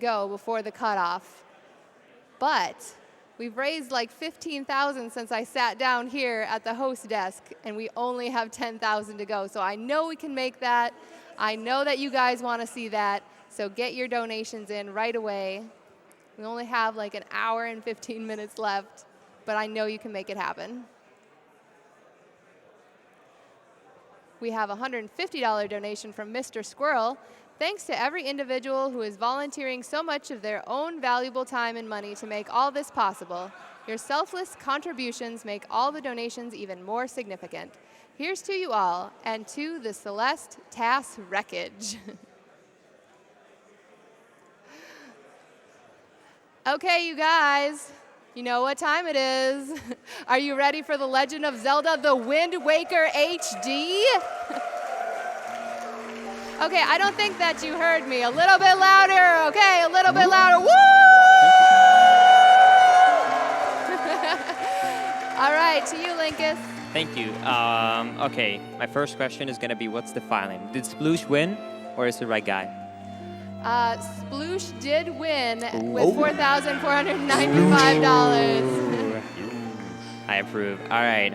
go before the cutoff. But we've raised like 15,000 since I sat down here at the host desk, and we only have 10,000 to go. So I know we can make that. I know that you guys want to see that. So get your donations in right away. We only have like an hour and 15 minutes left, but I know you can make it happen. We have a $150 donation from Mr. Squirrel. Thanks to every individual who is volunteering so much of their own valuable time and money to make all this possible. Your selfless contributions make all the donations even more significant. Here's to you all, and to the Celeste TAS wreckage. Okay, you guys, you know what time it is. Are you ready for The Legend of Zelda: The Wind Waker HD? Okay, I don't think that you heard me. A little bit louder. Okay, a little bit louder. Woo! All right, to you, Linkus. Thank you. Okay, my first question is going to be, what's the filing? Did Sploosh win, or is the right guy? Sploosh did win with $4,495. I approve. All right.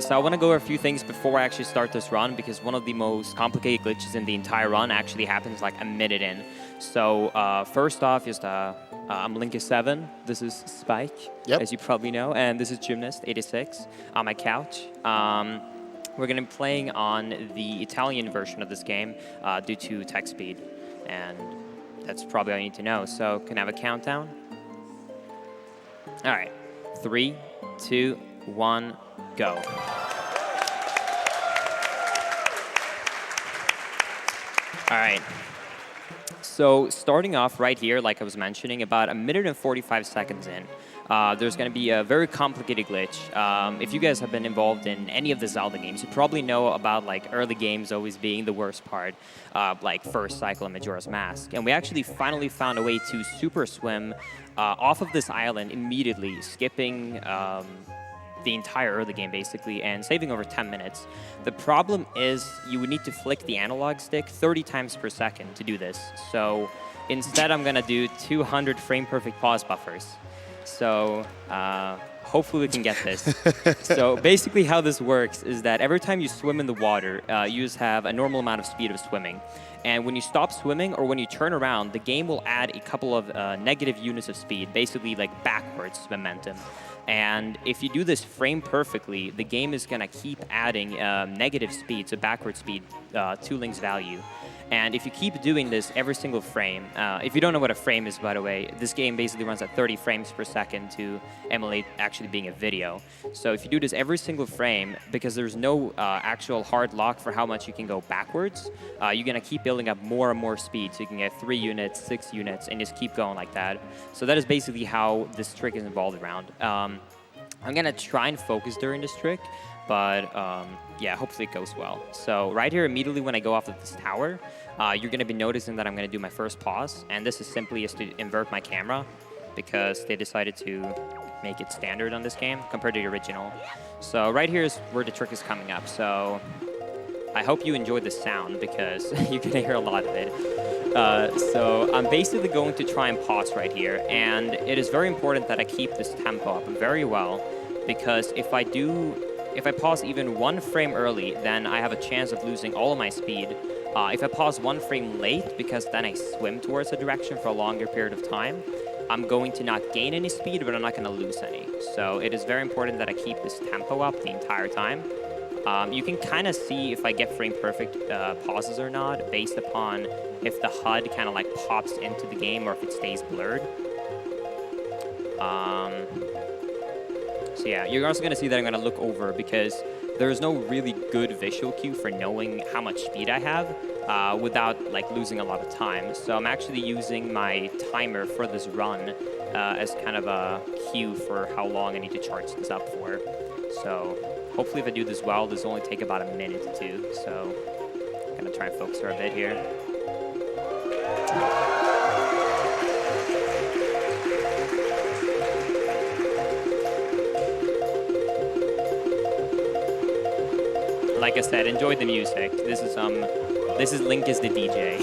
So I want to go over a few things before I actually start this run, because one of the most complicated glitches in the entire run actually happens like a minute in. So first off is I'm Linkus7. This is Spike, as you probably know, and this is Gymnast86 on my couch. We're going to be playing on the Italian version of this game due to text speed, and that's probably all you need to know. So can I have a countdown? All right, 3, 2, 1. Go. All right. So starting off right here, like I was mentioning, about a minute and 45 seconds in, there's going to be a very complicated glitch. If you guys have been involved in any of the Zelda games, you probably know about like early games always being the worst part, like First Cycle and Majora's Mask. And we actually finally found a way to super swim off of this island immediately, skipping the entire early game basically, and saving over 10 minutes. The problem is you would need to flick the analog stick 30 times per second to do this. So instead I'm gonna do 200 frame perfect pause buffers. So hopefully we can get this. So basically how this works is that every time you swim in the water, you just have a normal amount of speed of swimming. And when you stop swimming or when you turn around, the game will add a couple of negative units of speed, basically like backwards momentum. And if you do this frame perfectly, the game is going to keep adding negative speed, so backward speed, to Link's value. And if you keep doing this every single frame, if you don't know what a frame is, by the way, this game basically runs at 30 frames per second to emulate actually being a video. So if you do this every single frame, because there's no actual hard lock for how much you can go backwards, you're going to keep building up more and more speed. So you can get 3 units, 6 units, and just keep going like that. So that is basically how this trick is involved around. I'm going to try and focus during this trick, but yeah, hopefully it goes well. So right here, immediately when I go off of this tower, you're going to be noticing that I'm going to do my first pause, and this is simply just to invert my camera, because they decided to make it standard on this game compared to the original. So right here is where the trick is coming up. So I hope you enjoy the sound, because you're going to hear a lot of it. So I'm basically going to try and pause right here, and it is very important that I keep this tempo up very well, because if I pause even 1 frame early, then I have a chance of losing all of my speed. If I pause 1 frame late, because then I swim towards a direction for a longer period of time, I'm going to not gain any speed, but I'm not going to lose any. So it is very important that I keep this tempo up the entire time. You can kind of see if I get frame perfect pauses or not based upon if the HUD kind of like pops into the game or if it stays blurred. So yeah, you're also going to see that I'm going to look over, because there's no really good visual cue for knowing how much speed I have without like losing a lot of time. So I'm actually using my timer for this run as kind of a cue for how long I need to charge this up for. So hopefully if I do this well, this will only take about a minute or 2. So I'm going to try and focus for a bit here. Like I said, enjoy the music. This is Linkus the DJ.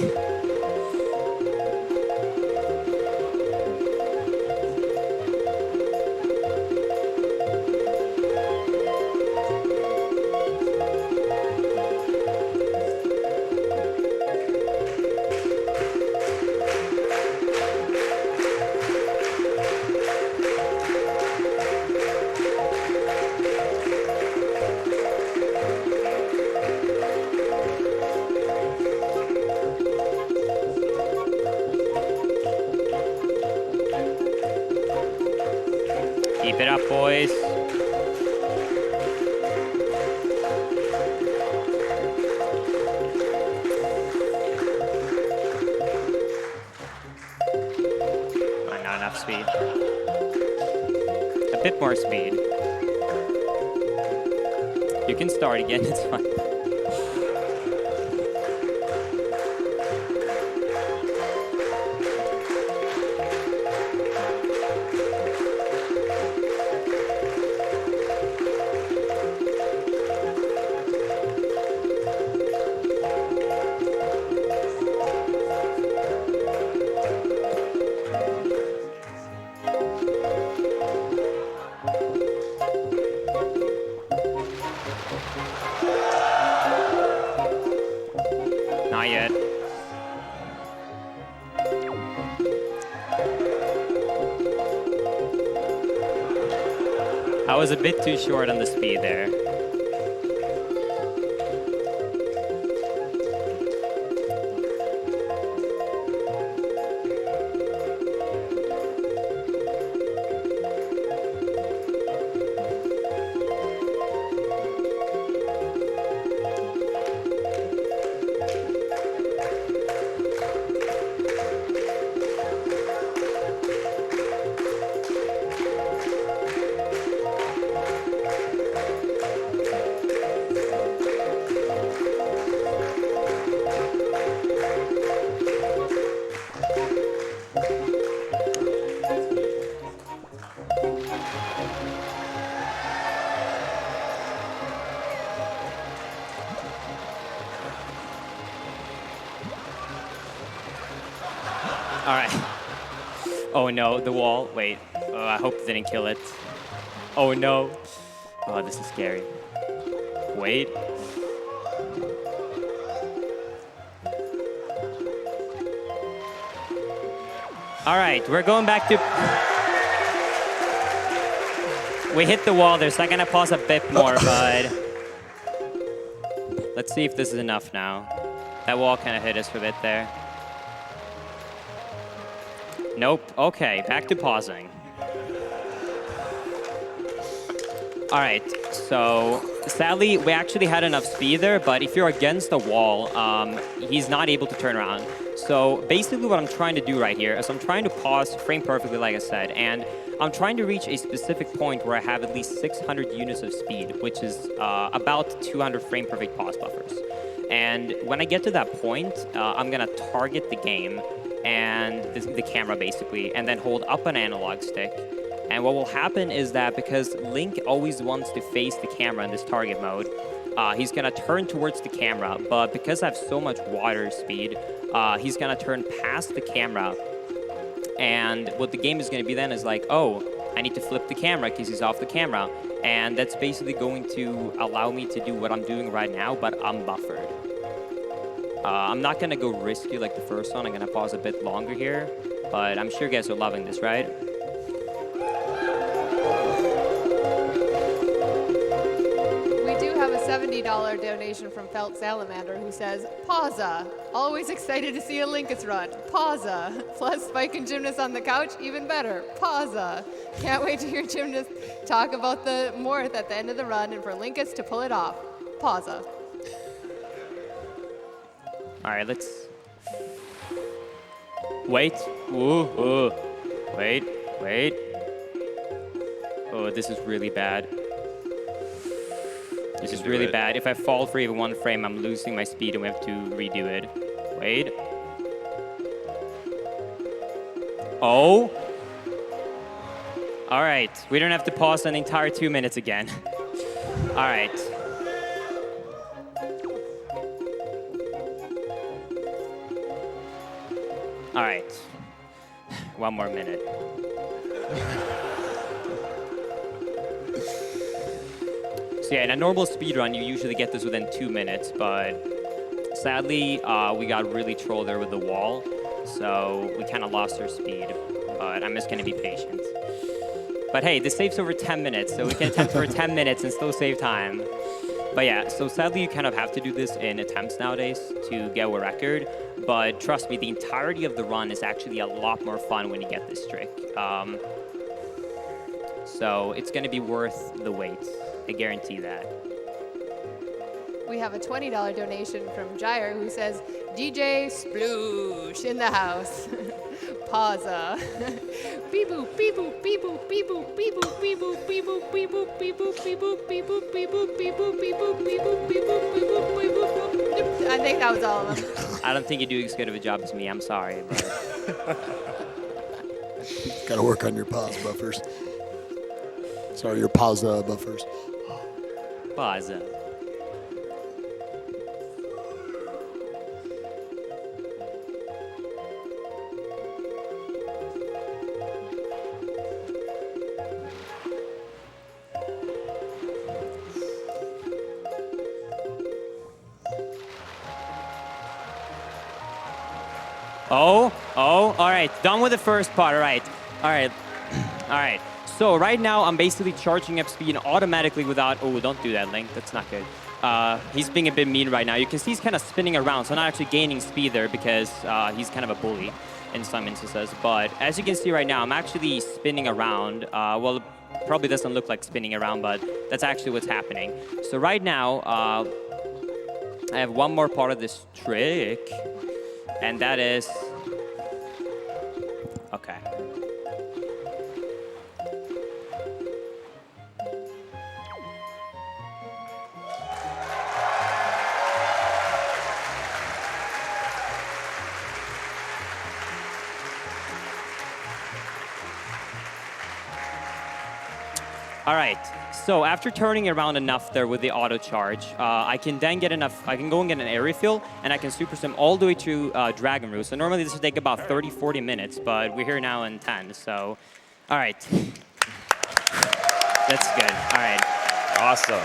Keep it up, boys. Not enough speed. A bit more speed. You can start again, it's fine. Not yet. I was a bit too short on the speed there. All right. Oh no, the wall. Wait. Oh, I hope it didn't kill it. Oh no. Oh, this is scary. Wait. All right, we're going back to... We hit the wall there, so I'm gonna pause a bit more, but... Let's see if this is enough now. That wall kind of hit us for a bit there. Nope. Okay, back to pausing. All right, so sadly, we actually had enough speed there, but if you're against the wall, he's not able to turn around. So basically what I'm trying to do right here is I'm trying to pause frame perfectly, like I said, and I'm trying to reach a specific point where I have at least 600 units of speed, which is about 200 frame perfect pause buffers. And when I get to that point, I'm gonna target the game and the camera basically, and then hold up an analog stick. And what will happen is that because Link always wants to face the camera in this target mode, he's gonna turn towards the camera, but because I have so much water speed, he's gonna turn past the camera. And what the game is gonna be then is like, oh, I need to flip the camera because he's off the camera. And that's basically going to allow me to do what I'm doing right now, but unbuffered. I'm not gonna go risky like the first one. I'm gonna pause a bit longer here, but I'm sure you guys are loving this, right? We do have a $70 donation from Felt Salamander who says, Pausa. Always excited to see a Linkus run. Pausa. Plus Spike and Gymnast on the couch, even better. Pausa. Can't wait to hear Gymnast talk about the Morth at the end of the run and for Linkus to pull it off. Pausa. All right, let's... Wait. Ooh. Wait. Oh, this is really bad. This is really bad. If I fall for even one frame, I'm losing my speed and we have to redo it. Wait. Oh. All right, we don't have to pause an entire 2 minutes again. All right. All right, one more minute. So yeah, in a normal speedrun, you usually get this within 2 minutes, but sadly, we got really trolled there with the wall, so we kind of lost our speed, but I'm just gonna be patient. But hey, this saves over 10 minutes, so we can attempt for 10 minutes and still save time. But yeah, so sadly you kind of have to do this in attempts nowadays to get a record. But trust me, the entirety of the run is actually a lot more fun when you get this trick. So it's going to be worth the wait. I guarantee that. We have a $20 donation from Jair who says, DJ Sploosh in the house. Pausa. Beep boop, beep boop, beep boop, beep boop, beep boop, beep boop, beep boop, beep boop, beep boop, beep boop, beep boop, beep boop, beep boop, beep boop, beep boop, beep boop, beep boop, beep boop. I think that was all of them. I don't think you do as good of a job as me. I'm sorry. But Got to work on your pause buffers. Sorry, your pause buffers. pause. Oh, all right. Done with the first part. All right. All right. So right now, I'm basically charging up speed automatically without... Oh, don't do that, Link. That's not good. He's being a bit mean right now. You can see he's kind of spinning around, so I'm not actually gaining speed there because he's kind of a bully in some instances. But as you can see right now, I'm actually spinning around. Well, probably doesn't look like spinning around, but that's actually what's happening. So right now, I have one more part of this trick, and that is... Okay. All right, so after turning around enough there with the auto charge, I can then get enough, I can go and get an area fill, and I can super sim all the way to Dragon Roost. So normally this would take about 30, 40 minutes, but we're here now in 10, so, all right. That's good, all right. Awesome.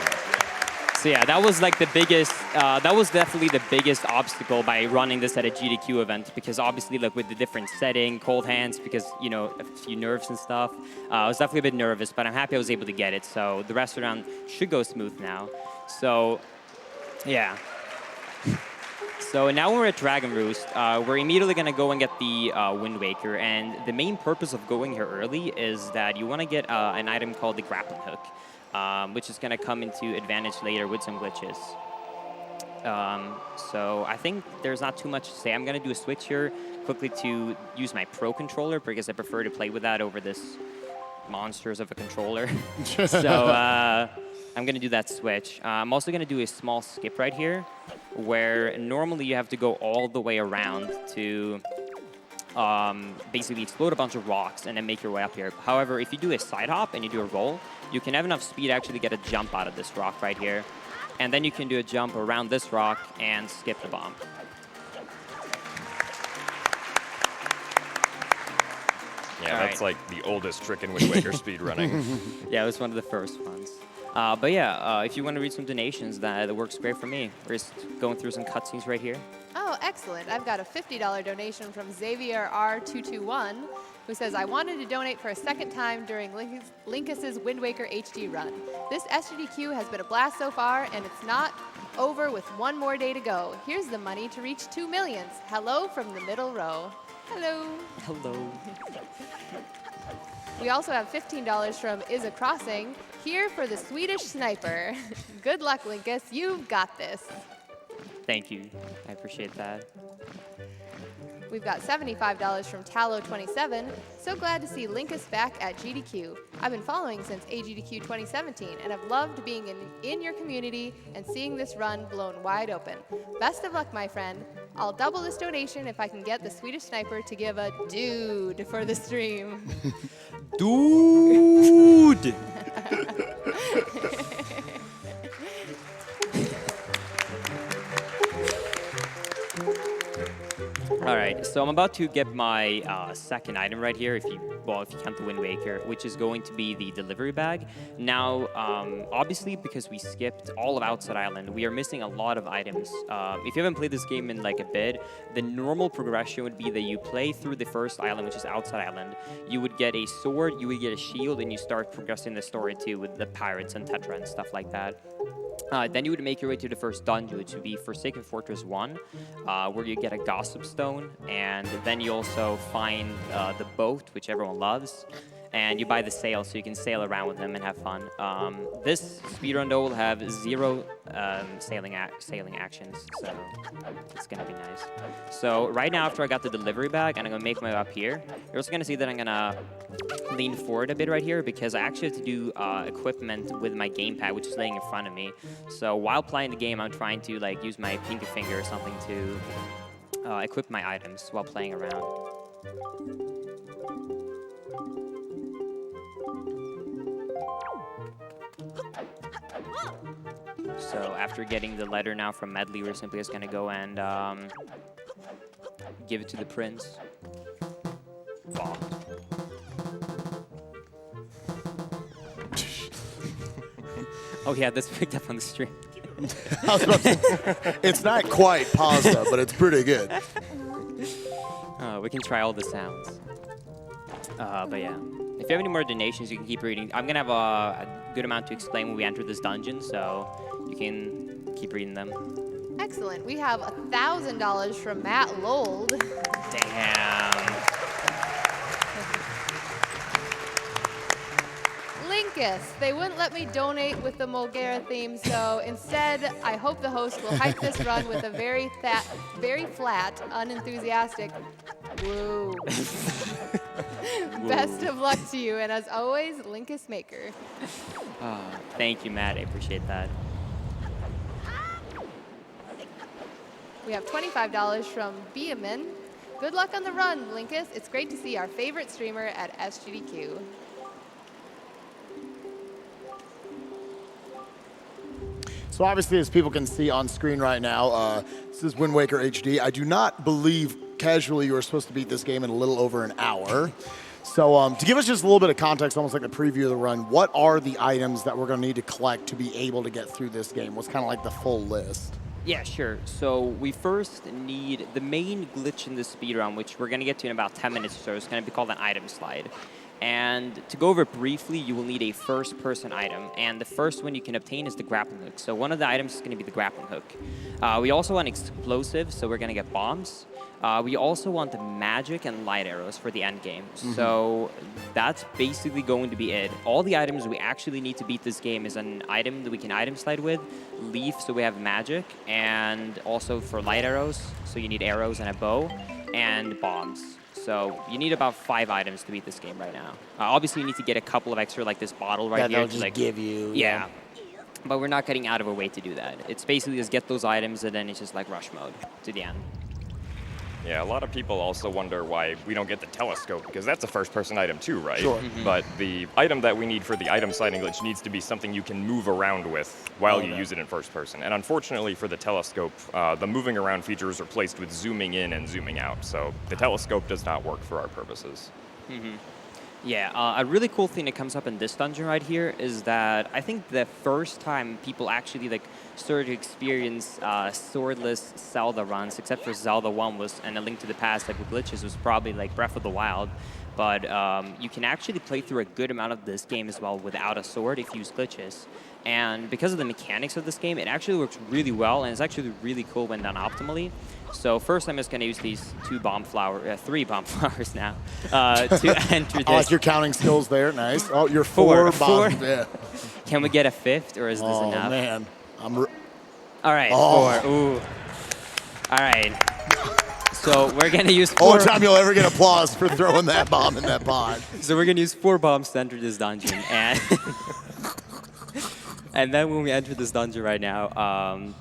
So yeah, that was like the biggest, that was definitely the biggest obstacle by running this at a GDQ event, because obviously like with the different setting, cold hands, because you know, a few nerves and stuff, I was definitely a bit nervous, but I'm happy I was able to get it. So the rest of the round should go smooth now. So yeah. So now when we're at Dragon Roost, we're immediately gonna go and get the Wind Waker, and the main purpose of going here early is that you wanna get an item called the Grappling Hook. Which is going to come into advantage later with some glitches. So I think there's not too much to say. I'm going to do a switch here quickly to use my Pro controller because I prefer to play with that over this monsters of a controller. So I'm going to do that switch. I'm also going to do a small skip right here where normally you have to go all the way around to basically explode a bunch of rocks and then make your way up here. However, if you do a side hop and you do a roll, you can have enough speed to actually get a jump out of this rock right here. And then you can do a jump around this rock and skip the bomb. Yeah, that's like the oldest trick in Wind Waker speedrunning. Yeah, it was one of the first ones. But yeah, if you want to read some donations, that works great for me. We're just going through some cutscenes right here. Oh, excellent. I've got a $50 donation from Xavier R221, who says, I wanted to donate for a second time during Linkus' Wind Waker HD run. This SGDQ has been a blast so far, and it's not over with one more day to go. Here's the money to reach 2 millions. Hello from the middle row. Hello. Hello. We also have $15 from Is a Crossing, here for the Swedish sniper. Good luck, Linkus. You've got this. Thank you. I appreciate that. We've got $75 from Tallow27. So glad to see Linkus back at GDQ. I've been following since AGDQ 2017, and I've loved being in your community and seeing this run blown wide open. Best of luck, my friend. I'll double this donation if I can get the Swedish sniper to give a dude for the stream. Dude! All right, so I'm about to get my second item right here, if you count the Wind Waker, which is going to be the delivery bag. Now, obviously, because we skipped all of Outside Island, we are missing a lot of items. If you haven't played this game in like a bit, the normal progression would be that you play through the first island, which is Outside Island. You would get a sword, you would get a shield, and you start progressing the story too with the pirates and Tetra and stuff like that. Then you would make your way to the first dungeon, which would be Forsaken Fortress 1, where you get a Gossip Stone, and then you also find the boat, which everyone loves. and you buy the sail so you can sail around with them and have fun. This speedrun though will have 0 sailing actions, so it's gonna be nice. So right now, after I got the delivery bag and I'm gonna make my way up here, you're also gonna see that I'm gonna lean forward a bit right here because I actually have to do equipment with my gamepad, which is laying in front of me. So while playing the game, I'm trying to like use my pinky finger or something to equip my items while playing around. So after getting the letter now from Medley, we're simply just going to go and give it to the prince. Bombed. Oh yeah, that's picked up on the stream. I was about to say, it's not quite pasta, but it's pretty good. We can try all the sounds. But yeah, if you have any more donations, you can keep reading. I'm going to have a good amount to explain when we enter this dungeon, so you can keep reading them. Excellent. We have $1,000 from Matt Lold. Damn. Linkus, they wouldn't let me donate with the Mulgara theme, so instead, I hope the host will hype this run with a very flat, unenthusiastic woo. Best of luck to you, and as always, Linkus Maker. Thank you, Matt. I appreciate that. We have $25 from Beaman. Good luck on the run, Linkus. It's great to see our favorite streamer at SGDQ. So obviously, as people can see on screen right now, this is Wind Waker HD. I do not believe casually you were supposed to beat this game in a little over an hour. So to give us just a little bit of context, almost like a preview of the run, what are the items that we're going to need to collect to be able to get through this game? What's kind of like the full list? Yeah, sure. So we first need the main glitch in this speedrun, which we're going to get to in about 10 minutes or so. It's going to be called an item slide. And to go over it briefly, you will need a first-person item. And the first one you can obtain is the Grappling Hook. So one of the items is going to be the Grappling Hook. We also want explosives, so we're going to get bombs. We also want the magic and light arrows for the end game. So that's basically going to be it. All the items we actually need to beat this game is an item that we can item slide with, leaf, so we have magic, and also for light arrows, so you need arrows and a bow, and bombs. So you need about 5 items to beat this game right now. Obviously, you need to get a couple of extra, like this bottle right here. That'll just like give you. Yeah. But we're not getting out of our way to do that. It's basically just get those items, and then it's just like rush mode to the end. Yeah, a lot of people also wonder why we don't get the telescope, because that's a first-person item too, right? Sure. But the item that we need for the item sliding glitch needs to be something you can move around with while you use it in first person. And unfortunately for the telescope, the moving around feature is replaced with zooming in and zooming out. So the telescope does not work for our purposes. Yeah, a really cool thing that comes up in this dungeon right here is that I think the first time people actually like started to experience swordless Zelda runs, except for Zelda 1 was, and A Link to the Past, like with glitches, was probably like Breath of the Wild. But you can actually play through a good amount of this game as well without a sword if you use glitches. And because of the mechanics of this game, it actually works really well, and it's actually really cool when done optimally. So first, I'm just going to use these 3 bomb flowers now to enter this. I like your counting skills there. Nice. Oh, you're 4 bombs. Yeah. Can we get a 5th, or is this enough? Oh, man. All right, 4. Ooh. All right. So we're going to use 4. Only time you'll ever get applause for throwing that bomb in that pod. So we're going to use 4 bombs to enter this dungeon. And, and then when we enter this dungeon right now,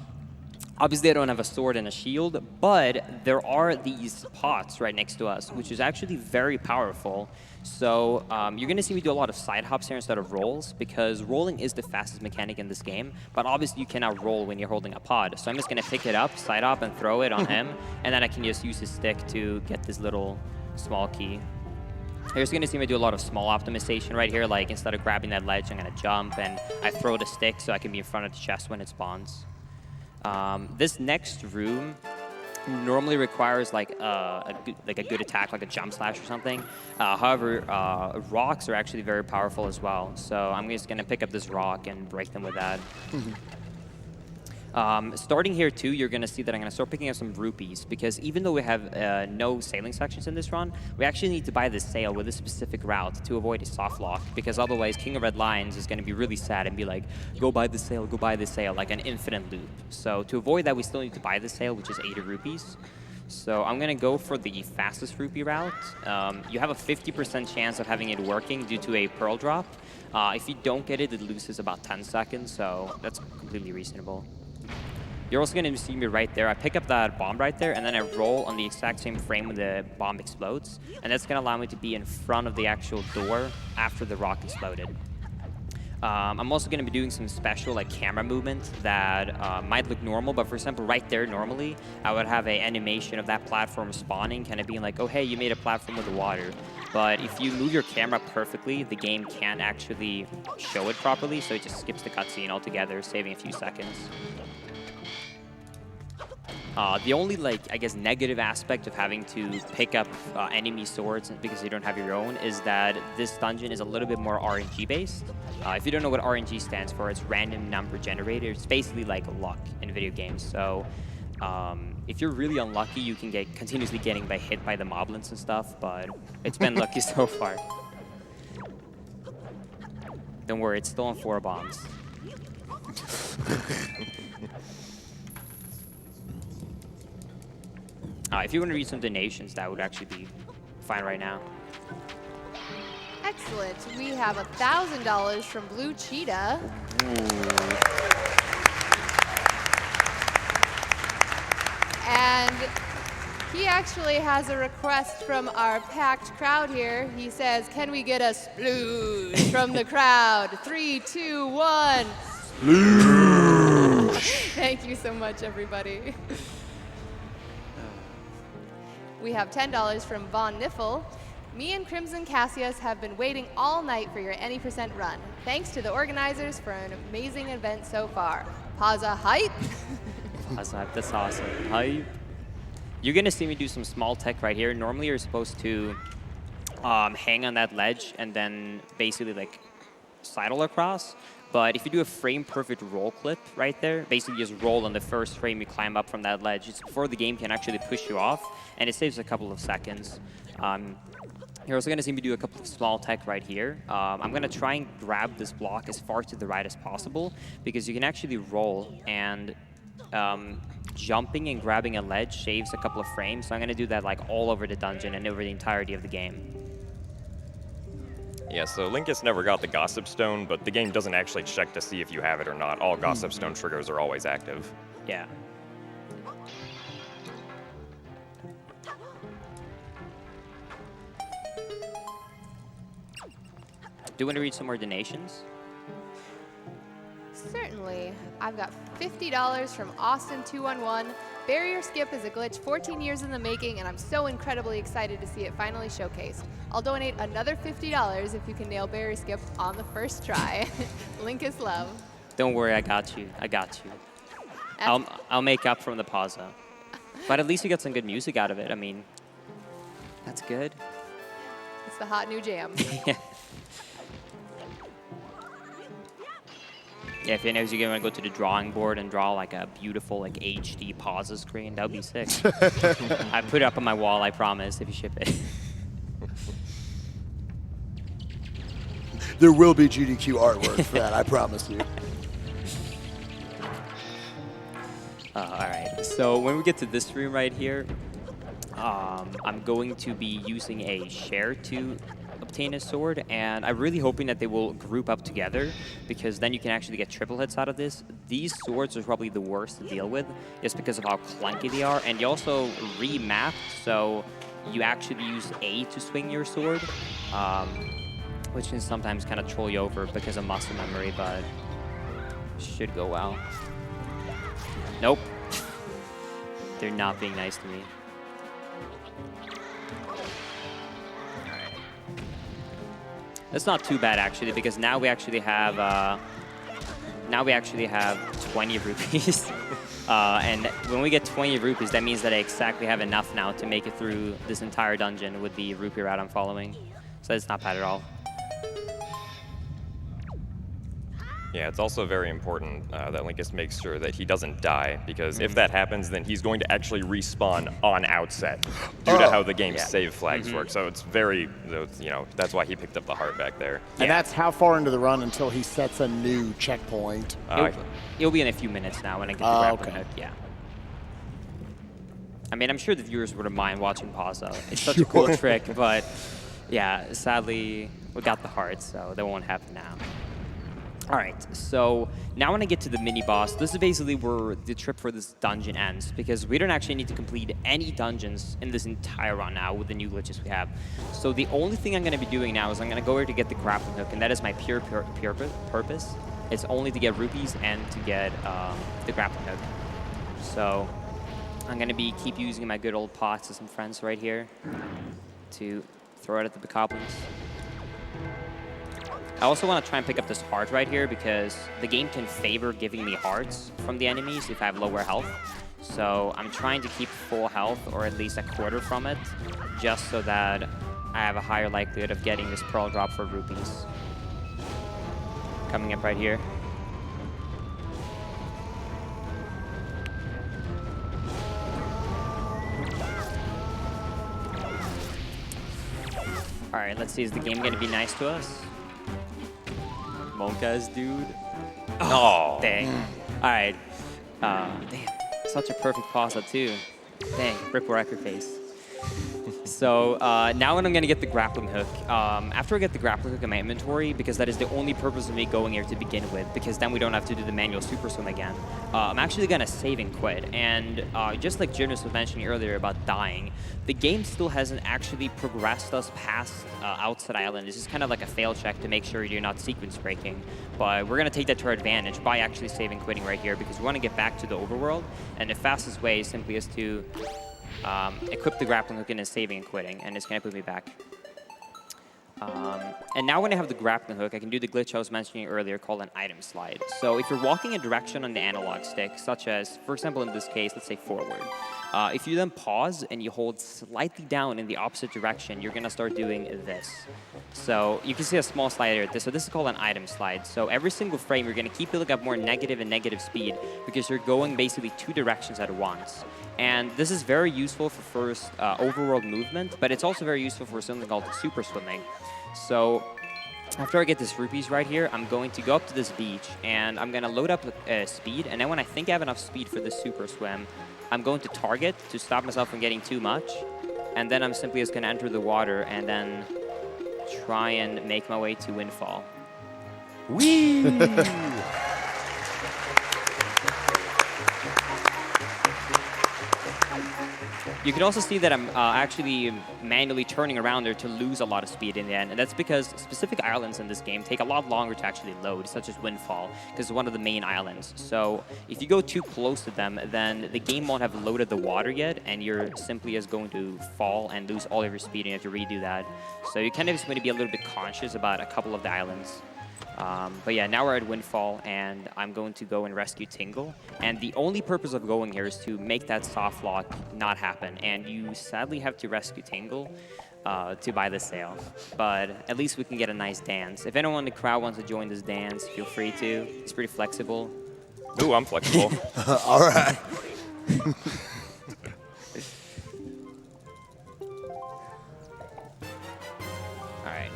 obviously, I don't have a sword and a shield, but there are these pots right next to us, which is actually very powerful. So you're going to see me do a lot of side hops here instead of rolls, because rolling is the fastest mechanic in this game, but obviously you cannot roll when you're holding a pod. So I'm just going to pick it up, side hop, and throw it on him, and then I can just use his stick to get this little small key. You're just going to see me do a lot of small optimization right here, like instead of grabbing that ledge, I'm going to jump, and I throw the stick so I can be in front of the chest when it spawns. This next room normally requires like a good attack, like a jump slash or something. However, rocks are actually very powerful as well. So I'm just going to pick up this rock and break them with that. Starting here too, you're gonna see that I'm gonna start picking up some rupees because even though we have no sailing sections in this run, we actually need to buy this sail with a specific route to avoid a soft lock because otherwise King of Red Lions is gonna be really sad and be like, go buy the sail, like an infinite loop. So to avoid that, we still need to buy the sail, which is 80 rupees. So I'm gonna go for the fastest rupee route. You have a 50% chance of having it working due to a pearl drop. If you don't get it, it loses about 10 seconds, so that's completely reasonable. You're also going to see me right there. I pick up that bomb right there, and then I roll on the exact same frame when the bomb explodes. And that's going to allow me to be in front of the actual door after the rock exploded. I'm also going to be doing some special like camera movement that might look normal, but for example, right there normally, I would have an animation of that platform spawning, kind of being like, oh, hey, you made a platform with the water. But if you move your camera perfectly, the game can't actually show it properly, so it just skips the cutscene altogether, saving a few seconds. The only, like, I guess, negative aspect of having to pick up enemy swords because you don't have your own is that this dungeon is a little bit more RNG-based. If you don't know what RNG stands for, it's random number generator. It's basically like luck in video games. So if you're really unlucky, you can get continuously getting hit by the moblins and stuff, but it's been lucky so far. Don't worry, it's still on 4 bombs. If you want to read some donations, that would actually be fine right now. Excellent. We have $1,000 from Blue Cheetah. And he actually has a request from our packed crowd here. He says, can we get a sploosh from the crowd? 3, 2, 1. Sploosh. Thank you so much, everybody. We have $10 from Von Niffel. Me and Crimson Cassius have been waiting all night for your any % run. Thanks to the organizers for an amazing event so far. Pazza hype. Pazza hype, that's awesome. Hype. You're gonna see me do some small tech right here. Normally you're supposed to hang on that ledge and then basically like sidle across. But if you do a frame-perfect roll clip right there, basically just roll on the first frame you climb up from that ledge. It's before the game can actually push you off, and it saves a couple of seconds. You're also going to see me do a couple of small tech right here. I'm going to try and grab this block as far to the right as possible, because you can actually roll, and jumping and grabbing a ledge saves a couple of frames. So I'm going to do that like all over the dungeon and over the entirety of the game. Yeah, so Linkus never got the Gossip Stone, but the game doesn't actually check to see if you have it or not. All Gossip Stone triggers are always active. Yeah. Do you want to read some more donations? Certainly. I've got $50 from Austin211. Barrier Skip is a glitch 14 years in the making, and I'm so incredibly excited to see it finally showcased. I'll donate another $50 if you can nail Barrier Skip on the first try. Linkus love. Don't worry, I got you. I got you. I'll make up from the pause. But at least you got some good music out of it. I mean, that's good. It's the hot new jam. Yeah, if you know you're going to go to the drawing board and draw like a beautiful like HD pause screen, that would be sick. I put it up on my wall, I promise, if you ship it. There will be GDQ artwork for that, I promise you. All right, so when we get to this room right here, I'm going to be using a share to obtain a sword, and I'm really hoping that they will group up together, because then you can actually get triple hits out of this. These swords are probably the worst to deal with just because of how clunky they are, and you also remapped, so you actually use A to swing your sword, which can sometimes kind of troll you over because of muscle memory, but should go well. Nope. They're not being nice to me. That's not too bad actually, because now we actually have 20 rupees. And when we get 20 rupees, that means that I exactly have enough now to make it through this entire dungeon with the rupee route I'm following. So it's not bad at all. Yeah, it's also very important that Linkus makes sure that he doesn't die, because if that happens, then he's going to actually respawn on outset due to how the game's save flags work. So it's very, you know, that's why he picked up the heart back there. And that's how far into the run until he sets a new checkpoint? It'll be in a few minutes now when I get the grappling hook, yeah. I mean, I'm sure the viewers wouldn't mind watching Pazzo. It's such a cool trick, but yeah, sadly, we got the heart, so that won't happen now. All right, so now when I get to the mini-boss, this is basically where the trip for this dungeon ends, because we don't actually need to complete any dungeons in this entire run now with the new glitches we have. So the only thing I'm going to be doing now is I'm going to go here to get the grappling hook, and that is my pure purpose. It's only to get rupees and to get the grappling hook. So I'm going to keep using my good old pots and friends right here to throw it at the goblins. I also want to try and pick up this heart right here because the game can favor giving me hearts from the enemies if I have lower health. So I'm trying to keep full health, or at least a quarter from it, just so that I have a higher likelihood of getting this pearl drop for rupees. Coming up right here. All right, let's see, is the game going to be nice to us? Monk-ass dude. Oh, dang. All right. Damn, such a perfect pause too. Dang, rip record face. So now when I'm going to get the grappling hook, after I get the grappling hook in my inventory, because that is the only purpose of me going here to begin with, because then we don't have to do the manual super swim again, I'm actually going to save and quit. And just like Jonas was mentioning earlier about dying, the game still hasn't actually progressed us past Outset Island. This is kind of like a fail check to make sure you're not sequence breaking. But we're going to take that to our advantage by actually saving and quitting right here, because we want to get back to the overworld. And the fastest way simply is to equip the grappling hook and saving and quitting, and it's going to put me back. And now when I have the grappling hook, I can do the glitch I was mentioning earlier called an item slide. So if you're walking a direction on the analog stick, such as, for example, in this case, let's say forward, if you then pause and you hold slightly down in the opposite direction, you're going to start doing this. So you can see a small slide here. So this is called an item slide. So every single frame, you're going to keep building up more negative and negative speed because you're going basically two directions at once. And this is very useful for first overworld movement, but it's also very useful for something called super swimming. So after I get this rupees right here, I'm going to go up to this beach, and I'm going to load up speed. And then when I think I have enough speed for this super swim, I'm going to target to stop myself from getting too much. And then I'm simply just going to enter the water and then try and make my way to Windfall. Whee! You can also see that I'm actually manually turning around there to lose a lot of speed in the end, and that's because specific islands in this game take a lot longer to actually load, such as Windfall, because it's one of the main islands. So if you go too close to them, then the game won't have loaded the water yet, and you're simply just going to fall and lose all of your speed, and you have to redo that. So you kind of just want to be a little bit conscious about a couple of the islands. But yeah, now we're at Windfall, and I'm going to go and rescue Tingle. And the only purpose of going here is to make that soft lock not happen. And you sadly have to rescue Tingle to buy the sale. But at least we can get a nice dance. If anyone in the crowd wants to join this dance, feel free to. It's pretty flexible. Ooh, I'm flexible. All right.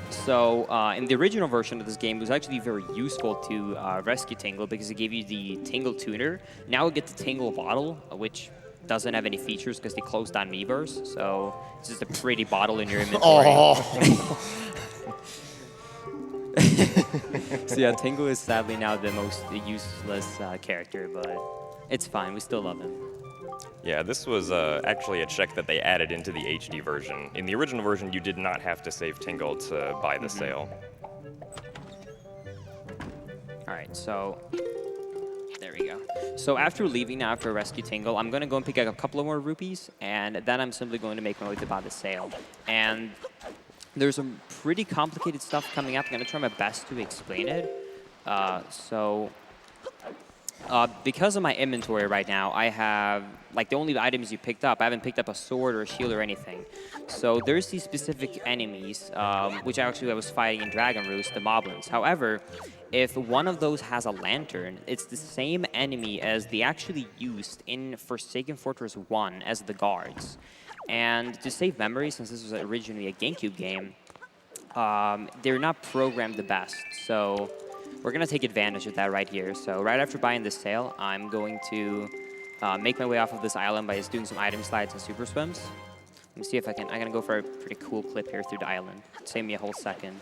So in the original version of this game, it was actually very useful to rescue Tingle because it gave you the Tingle tuner. Now we get the Tingle bottle, which doesn't have any features because they closed down Miiverse. So it's just a pretty bottle in your inventory. Oh. So yeah, Tingle is sadly now the most useless character, but it's fine. We still love him. Yeah, this was actually a check that they added into the HD version. In the original version, you did not have to save Tingle to buy the sale. All right, so there we go. So after leaving now, after rescue Tingle, I'm going to go and pick up a couple of more rupees, and then I'm simply going to make my way to buy the sale. And there's some pretty complicated stuff coming up. I'm going to try my best to explain it. So Because of my inventory right now, I have, like, the only items you picked up, I haven't picked up a sword or a shield or anything. So there's these specific enemies, which actually I was fighting in Dragon Roost, the Moblins. However, if one of those has a lantern, it's the same enemy as they actually used in Forsaken Fortress 1 as the guards. And to save memory, since this was originally a GameCube game, they're not programmed the best. So we're going to take advantage of that right here. So right after buying this sail, I'm going to make my way off of this island by just doing some item slides and super swims. Let me see if I can. I'm going to go for a pretty cool clip here through the island. Save me a whole second.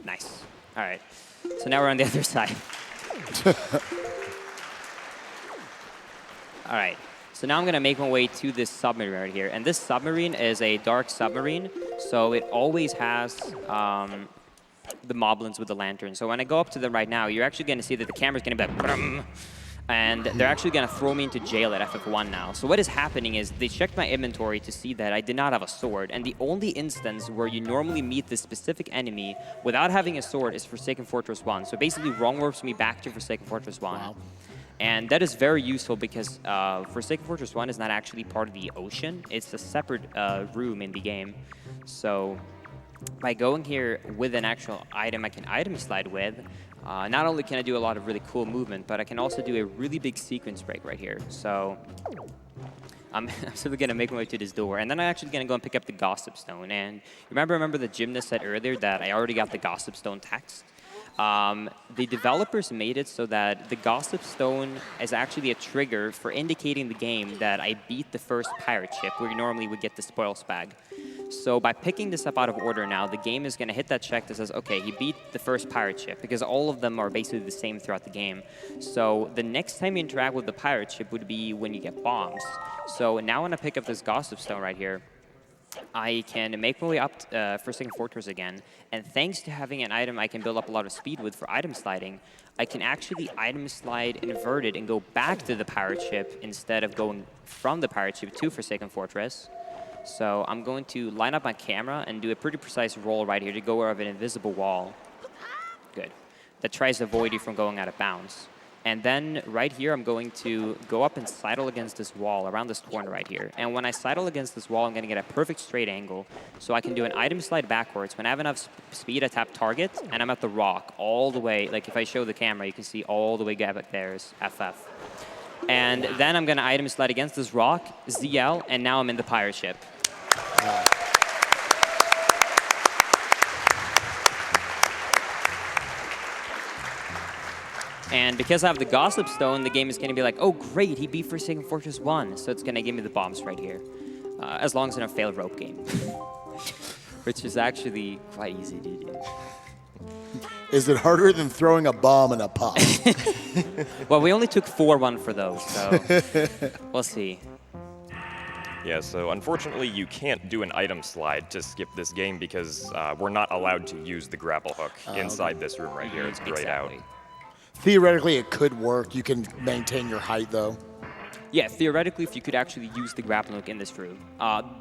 Nice. All right. So now we're on the other side. All right. So now I'm going to make my way to this submarine right here. And this submarine is a dark submarine, so it always has the moblins with the lantern. So when I go up to them right now, you're actually going to see that the camera's going to be like, brum, and they're actually going to throw me into jail at FF1 now. So what is happening is they checked my inventory to see that I did not have a sword, and the only instance where you normally meet this specific enemy without having a sword is Forsaken Fortress 1. So basically wrong warps me back to Forsaken Fortress 1. Wow. And that is very useful because Forsaken Fortress 1 is not actually part of the ocean. It's a separate room in the game. So by going here with an actual item I can item slide with, not only can I do a lot of really cool movement, but I can also do a really big sequence break right here. So I'm simply going to make my way to this door. And then I'm actually going to go and pick up the Gossip Stone. And remember the gymnast said earlier that I already got the Gossip Stone text? The developers made it so that the Gossip Stone is actually a trigger for indicating the game that I beat the first pirate ship, where you normally would get the spoils bag. So by picking this up out of order now, the game is going to hit that check that says, okay, he beat the first pirate ship, because all of them are basically the same throughout the game. So the next time you interact with the pirate ship would be when you get bombs. So now when I pick up this Gossip Stone right here, I can make my way up Forsaken Fortress again, and thanks to having an item I can build up a lot of speed with for item sliding, I can actually item slide inverted and go back to the pirate ship instead of going from the pirate ship to Forsaken Fortress. So I'm going to line up my camera and do a pretty precise roll right here to go over an invisible wall. Good. That tries to avoid you from going out of bounds. And then right here, I'm going to go up and sidle against this wall around this corner right here. And when I sidle against this wall, I'm going to get a perfect straight angle. So I can do an item slide backwards. When I have enough speed, I tap target, and I'm at the rock all the way. Like if I show the camera, you can see all the way back there is FF. And then I'm going to item slide against this rock, ZL, and now I'm in the pirate ship. Wow. And because I have the Gossip Stone, the game is going to be like, oh, great, he beat Forsaken Fortress 1. So it's going to give me the bombs right here. As long as it's in a failed rope game. Which is actually quite easy to do. Is it harder than throwing a bomb in a pot? Well, we only took 4-1 for those, so we'll see. Yeah, so unfortunately you can't do an item slide to skip this game because we're not allowed to use the grapple hook inside this room right here. It's grayed out. Theoretically, it could work. You can maintain your height, though. Yeah, theoretically, if you could actually use the grappling hook in this room.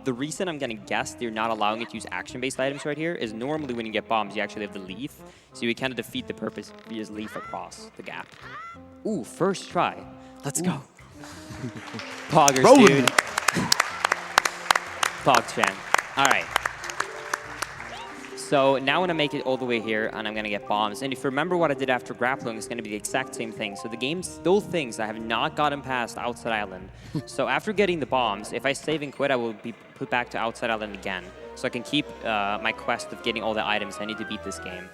The reason I'm going to guess they're not allowing it to use action-based items right here is normally when you get bombs, you actually have the leaf. So you kind of defeat the purpose if you just leaf across the gap. Ooh, first try. Let's go. Poggers, Rolling. dude. PogChan. All right. So now I'm going to make it all the way here, and I'm going to get bombs. And if you remember what I did after grappling, it's going to be the exact same thing. So the game still thinks I have not gotten past Outside Island. So after getting the bombs, if I save and quit, I will be put back to Outside Island again. So I can keep my quest of getting all the items I need to beat this game.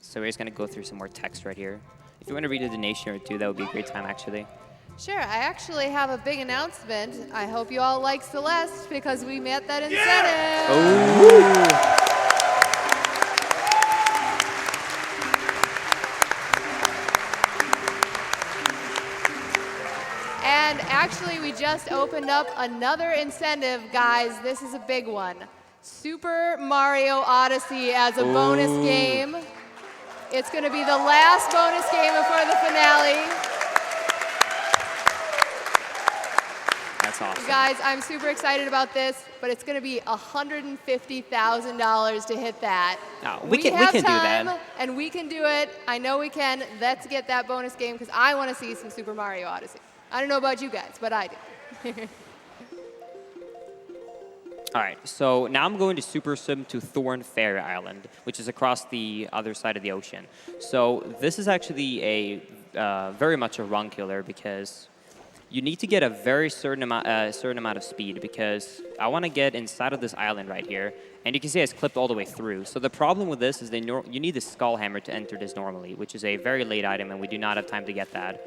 So we're just going to go through some more text right here. If you want to read a donation or two, that would be a great time, actually. Sure, I actually have a big announcement. I hope you all like Celeste because we met that incentive. And actually, we just opened up another incentive, guys. This is a big one. Super Mario Odyssey as a bonus game. It's going to be the last bonus game before the finale. That's That's awesome. Guys, I'm super excited about this, but it's going to be $150,000 to hit that. We can have do time, that. and we can do it. I know we can. Let's get that bonus game because I want to see some Super Mario Odyssey. I don't know about you guys, but I do. All right, so now I'm going to super swim to Thorn Fair Island, which is across the other side of the ocean. So this is actually a very much a run killer because you need to get a very certain amount of speed because I want to get inside of this island right here, and you can see it's clipped all the way through. So the problem with this is you need the Skull Hammer to enter this normally, which is a very late item, and we do not have time to get that.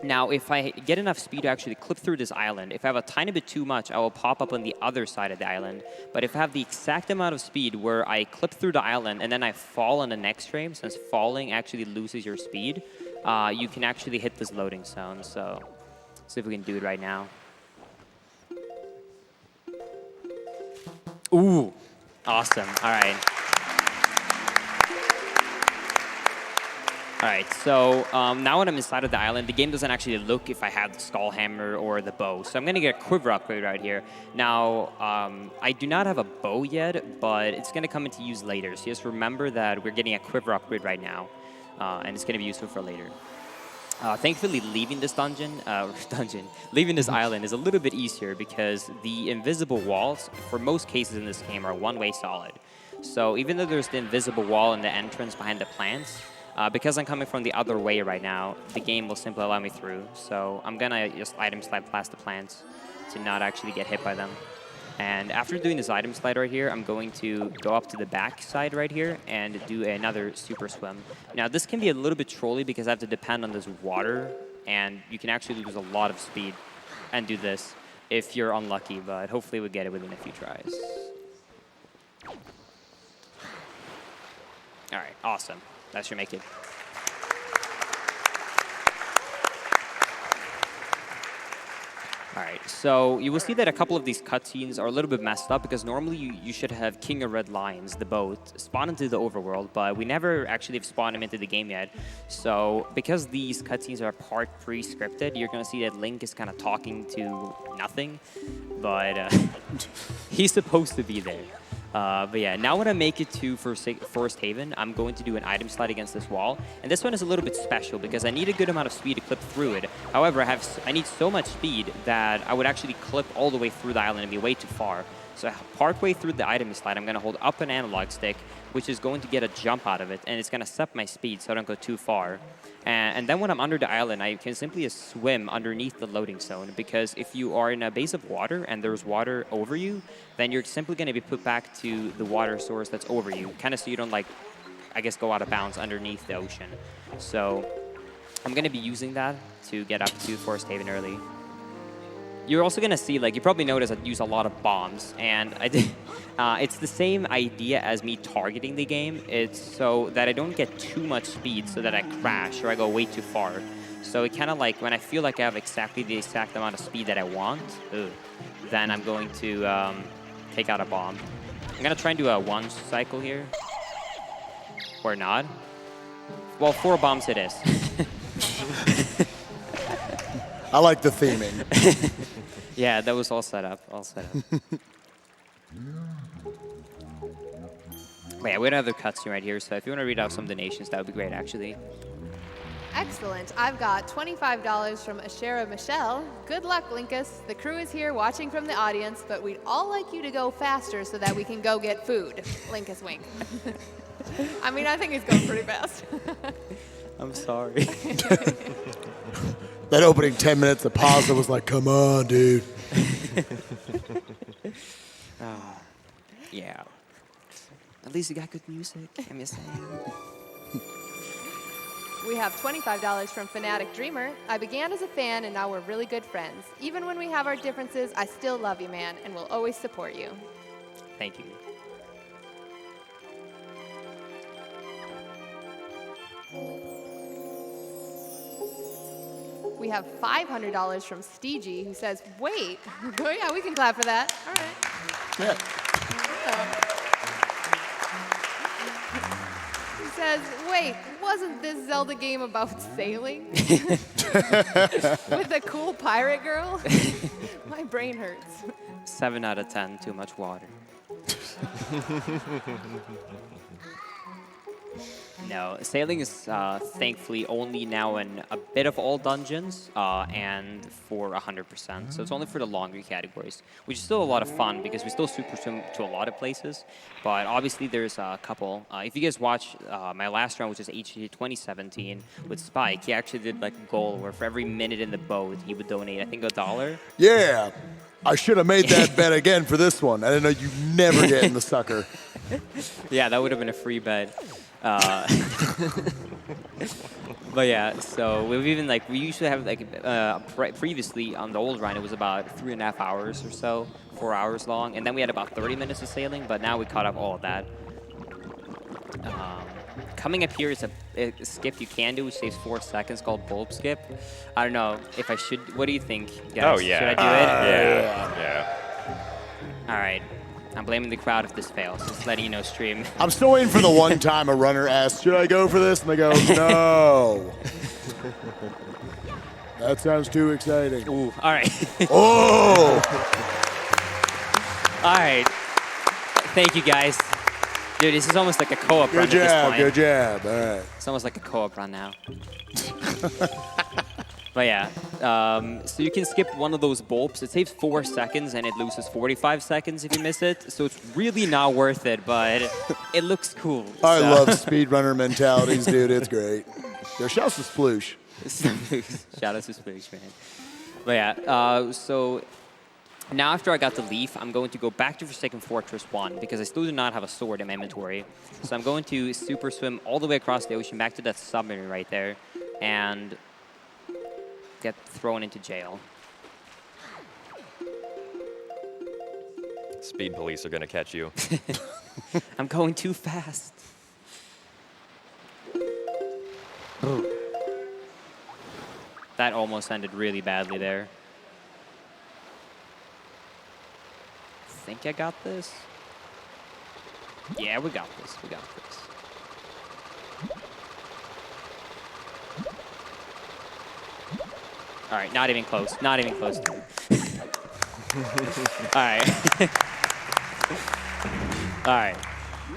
Now, if I get enough speed to actually clip through this island, if I have a tiny bit too much, I will pop up on the other side of the island. But if I have the exact amount of speed where I clip through the island and then I fall on the next frame, since falling actually loses your speed, you can actually hit this loading zone. So let's see if we can do it right now. Ooh, awesome. All right. All right, so now when I'm inside of the island, the game doesn't actually look if I have the Skull Hammer or the bow. So I'm going to get a Quiver Upgrade right here. Now, I do not have a bow yet, but it's going to come into use later. So just remember that we're getting a Quiver Upgrade right now, and it's going to be useful for later. Thankfully, leaving this leaving this island is a little bit easier because the invisible walls, for most cases in this game, are one-way solid. So even though there's the invisible wall in the entrance behind the plants, because I'm coming from the other way right now, the game will simply allow me through. So I'm going to just item slide past the plants to not actually get hit by them. And after doing this item slide right here, I'm going to go up to the back side right here and do another super swim. Now, this can be a little bit trolly because I have to depend on this water, and you can actually lose a lot of speed and do this if you're unlucky, but hopefully we'll get it within a few tries. All right, awesome. That should make it. All right, so you will see that a couple of these cutscenes are a little bit messed up because normally you should have King of Red Lions, the boat, spawn into the overworld, but we never actually have spawned him into the game yet. So because these cutscenes are part pre-scripted, you're going to see that Link is kind of talking to nothing, but he's supposed to be there. But yeah, now when I make it to Forest Haven, I'm going to do an item slide against this wall. And this one is a little bit special because I need a good amount of speed to clip through it. However, I need so much speed that I would actually clip all the way through the island and be way too far. So partway through the item slide, I'm going to hold up an analog stick, which is going to get a jump out of it. And it's going to set my speed so I don't go too far. And then when I'm under the island, I can simply just swim underneath the loading zone, because if you are in a base of water and there's water over you, then you're simply going to be put back to the water source that's over you, kind of so you don't, like, I guess, go out of bounds underneath the ocean. So I'm going to be using that to get up to Forest Haven early. You're also going to see, like, you probably noticed I use a lot of bombs, and I did. It's the same idea as me targeting the game. It's so that I don't get too much speed so that I crash or I go way too far. So it kind of like, when I feel like I have exactly the exact amount of speed that I want, then I'm going to take out a bomb. I'm going to try and do a one cycle here. Or not. Well, 4 bombs it is. I like the theming. Yeah, that was all set up. But yeah, we have another cutscene right here, so if you want to read out some donations, that would be great, actually. Excellent. I've got $25 from Ashera Michelle. Good luck, Linkus. The crew is here watching from the audience, but we'd all like you to go faster so that we can go get food. Linkus wink. I mean, I think he's going pretty fast. I'm sorry. That opening 10 minutes of pause was like, come on, dude. Oh, yeah. At least you got good music, I'm just saying. We have $25 from Fanatic Dreamer. I began as a fan, and now we're really good friends. Even when we have our differences, I still love you, man, and will always support you. Thank you. We have $500 from Steegee, who says, wait. Oh, yeah, we can clap for that. All right. Yeah. says, wait, wasn't this Zelda game about sailing? With a cool pirate girl? My brain hurts. 7 out of 10, too much water. No, sailing is thankfully only now in a bit of all dungeons and for 100%. So it's only for the longer categories, which is still a lot of fun because we still super swim to a lot of places. But obviously there's a couple. If you guys watch my last round, which is SGDQ2018 with Spike, he actually did like a goal where for every minute in the boat, he would donate, I think, $1. Yeah. I should have made that bet again for this one. I didn't know you never get in the sucker. Yeah, that would have been a free bet. But yeah, so we've even like, we usually have like, previously on the old run, it was about 3.5 hours or so, 4 hours long. And then we had about 30 minutes of sailing, but now we caught up all of that. Coming up here is a skip you can do, which saves 4 seconds, called bulb skip. I don't know if I should, what do you think, guys? Oh, yeah. Should I do it? Yeah. All right. I'm blaming the crowd if this fails. Just letting you know, stream. I'm still waiting for the one time a runner asks, should I go for this? And they go, no. That sounds too exciting. Ooh, all right. Oh! All right. Thank you, guys. Dude, this is almost like a co-op run Good at this job, point. good job. All right. It's almost like a co-op run now. But yeah, so you can skip one of those bulbs. It saves 4 seconds and it loses 45 seconds if you miss it. So it's really not worth it, but it looks cool. I love speedrunner mentalities, dude. It's great. Yo, shouts to Sploosh. Shout out to Sploosh, man. But yeah, so now after I got the leaf, I'm going to go back to Forsaken Fortress 1 because I still do not have a sword in my inventory. So I'm going to super swim all the way across the ocean back to that submarine right there and get thrown into jail. Speed police are going to catch you. I'm going too fast. That almost ended really badly there. Think I got this? Yeah, we got this. We got this. All right, not even close. Not even close. All right. All right.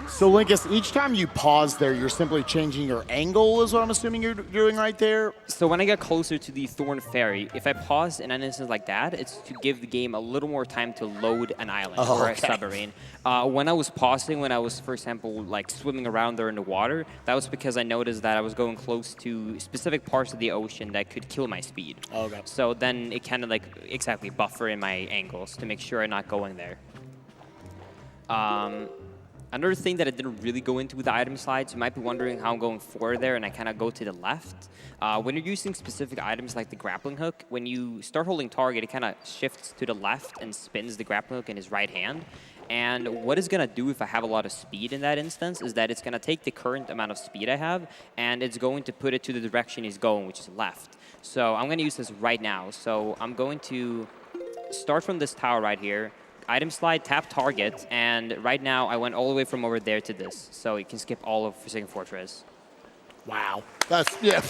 So, Linkus, each time you pause there, you're simply changing your angle, is what I'm assuming you're doing right there? So when I get closer to the Thorn Ferry, if I pause in an instance like that, it's to give the game a little more time to load an island or a submarine. When I was pausing, when I was, for example, like swimming around there in the water, that was because I noticed that I was going close to specific parts of the ocean that could kill my speed. Okay. So then it kind of like exactly buffer in my angles to make sure I'm not going there. Another thing that I didn't really go into with the item slides, you might be wondering how I'm going forward there, and I kind of go to the left. When you're using specific items like the grappling hook, when you start holding target, it kind of shifts to the left and spins the grappling hook in his right hand. And what it's going to do if I have a lot of speed in that instance is that it's going to take the current amount of speed I have, and it's going to put it to the direction he's going, which is left. So I'm going to use this right now. So I'm going to start from this tower right here. Item slide, tap target, and right now I went all the way from over there to this, so you can skip all of Forsaken Fortress. Wow. That's, yeah.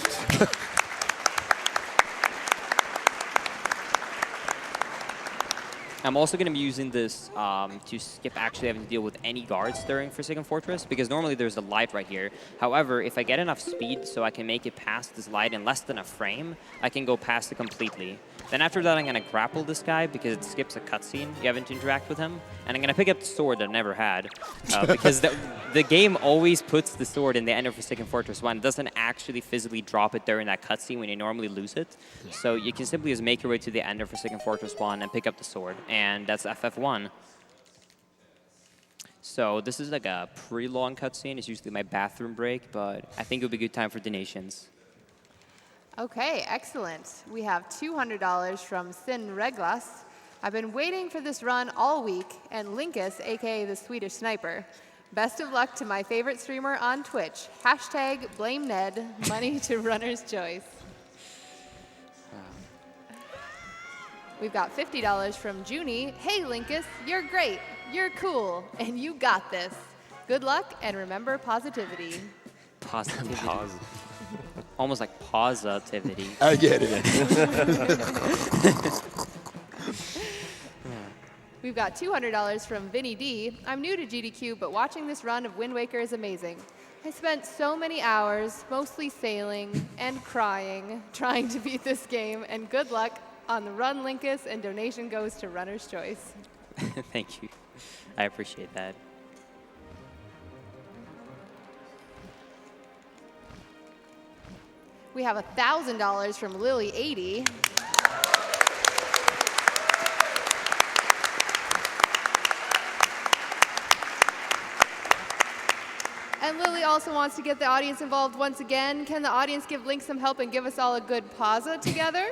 I'm also going to be using this to skip actually having to deal with any guards during Forsaken Fortress, because normally there's a light right here. However, if I get enough speed so I can make it past this light in less than a frame, I can go past it completely. Then after that, I'm going to grapple this guy because it skips a cutscene. You haven't to interact with him. And I'm going to pick up the sword that I never had because the game always puts the sword in the end of Forsaken Fortress 1. It doesn't actually physically drop it during that cutscene when you normally lose it. Yeah. So you can simply just make your way to the end of Forsaken Fortress 1 and pick up the sword. And that's FF1. So this is like a pretty long cutscene. It's usually my bathroom break, but I think it'll be a good time for donations. Okay, excellent. We have $200 from Sin Reglas. I've been waiting for this run all week, and Linkus, aka the Swedish Sniper. Best of luck to my favorite streamer on Twitch. Hashtag blame Ned, money to runner's choice. We've got $50 from Junie. Hey Linkus, you're great, you're cool, and you got this. Good luck, and remember positivity. Positivity. Almost like positivity. I get it. We've got $200 from Vinny D. I'm new to GDQ, but watching this run of Wind Waker is amazing. I spent so many hours, mostly sailing and crying, trying to beat this game, and good luck on the run, Linkus, and donation goes to Runner's Choice. Thank you. I appreciate that. We have $1,000 from Lily80. And Lily also wants to get the audience involved once again. Can the audience give Link some help and give us all a good pausa together?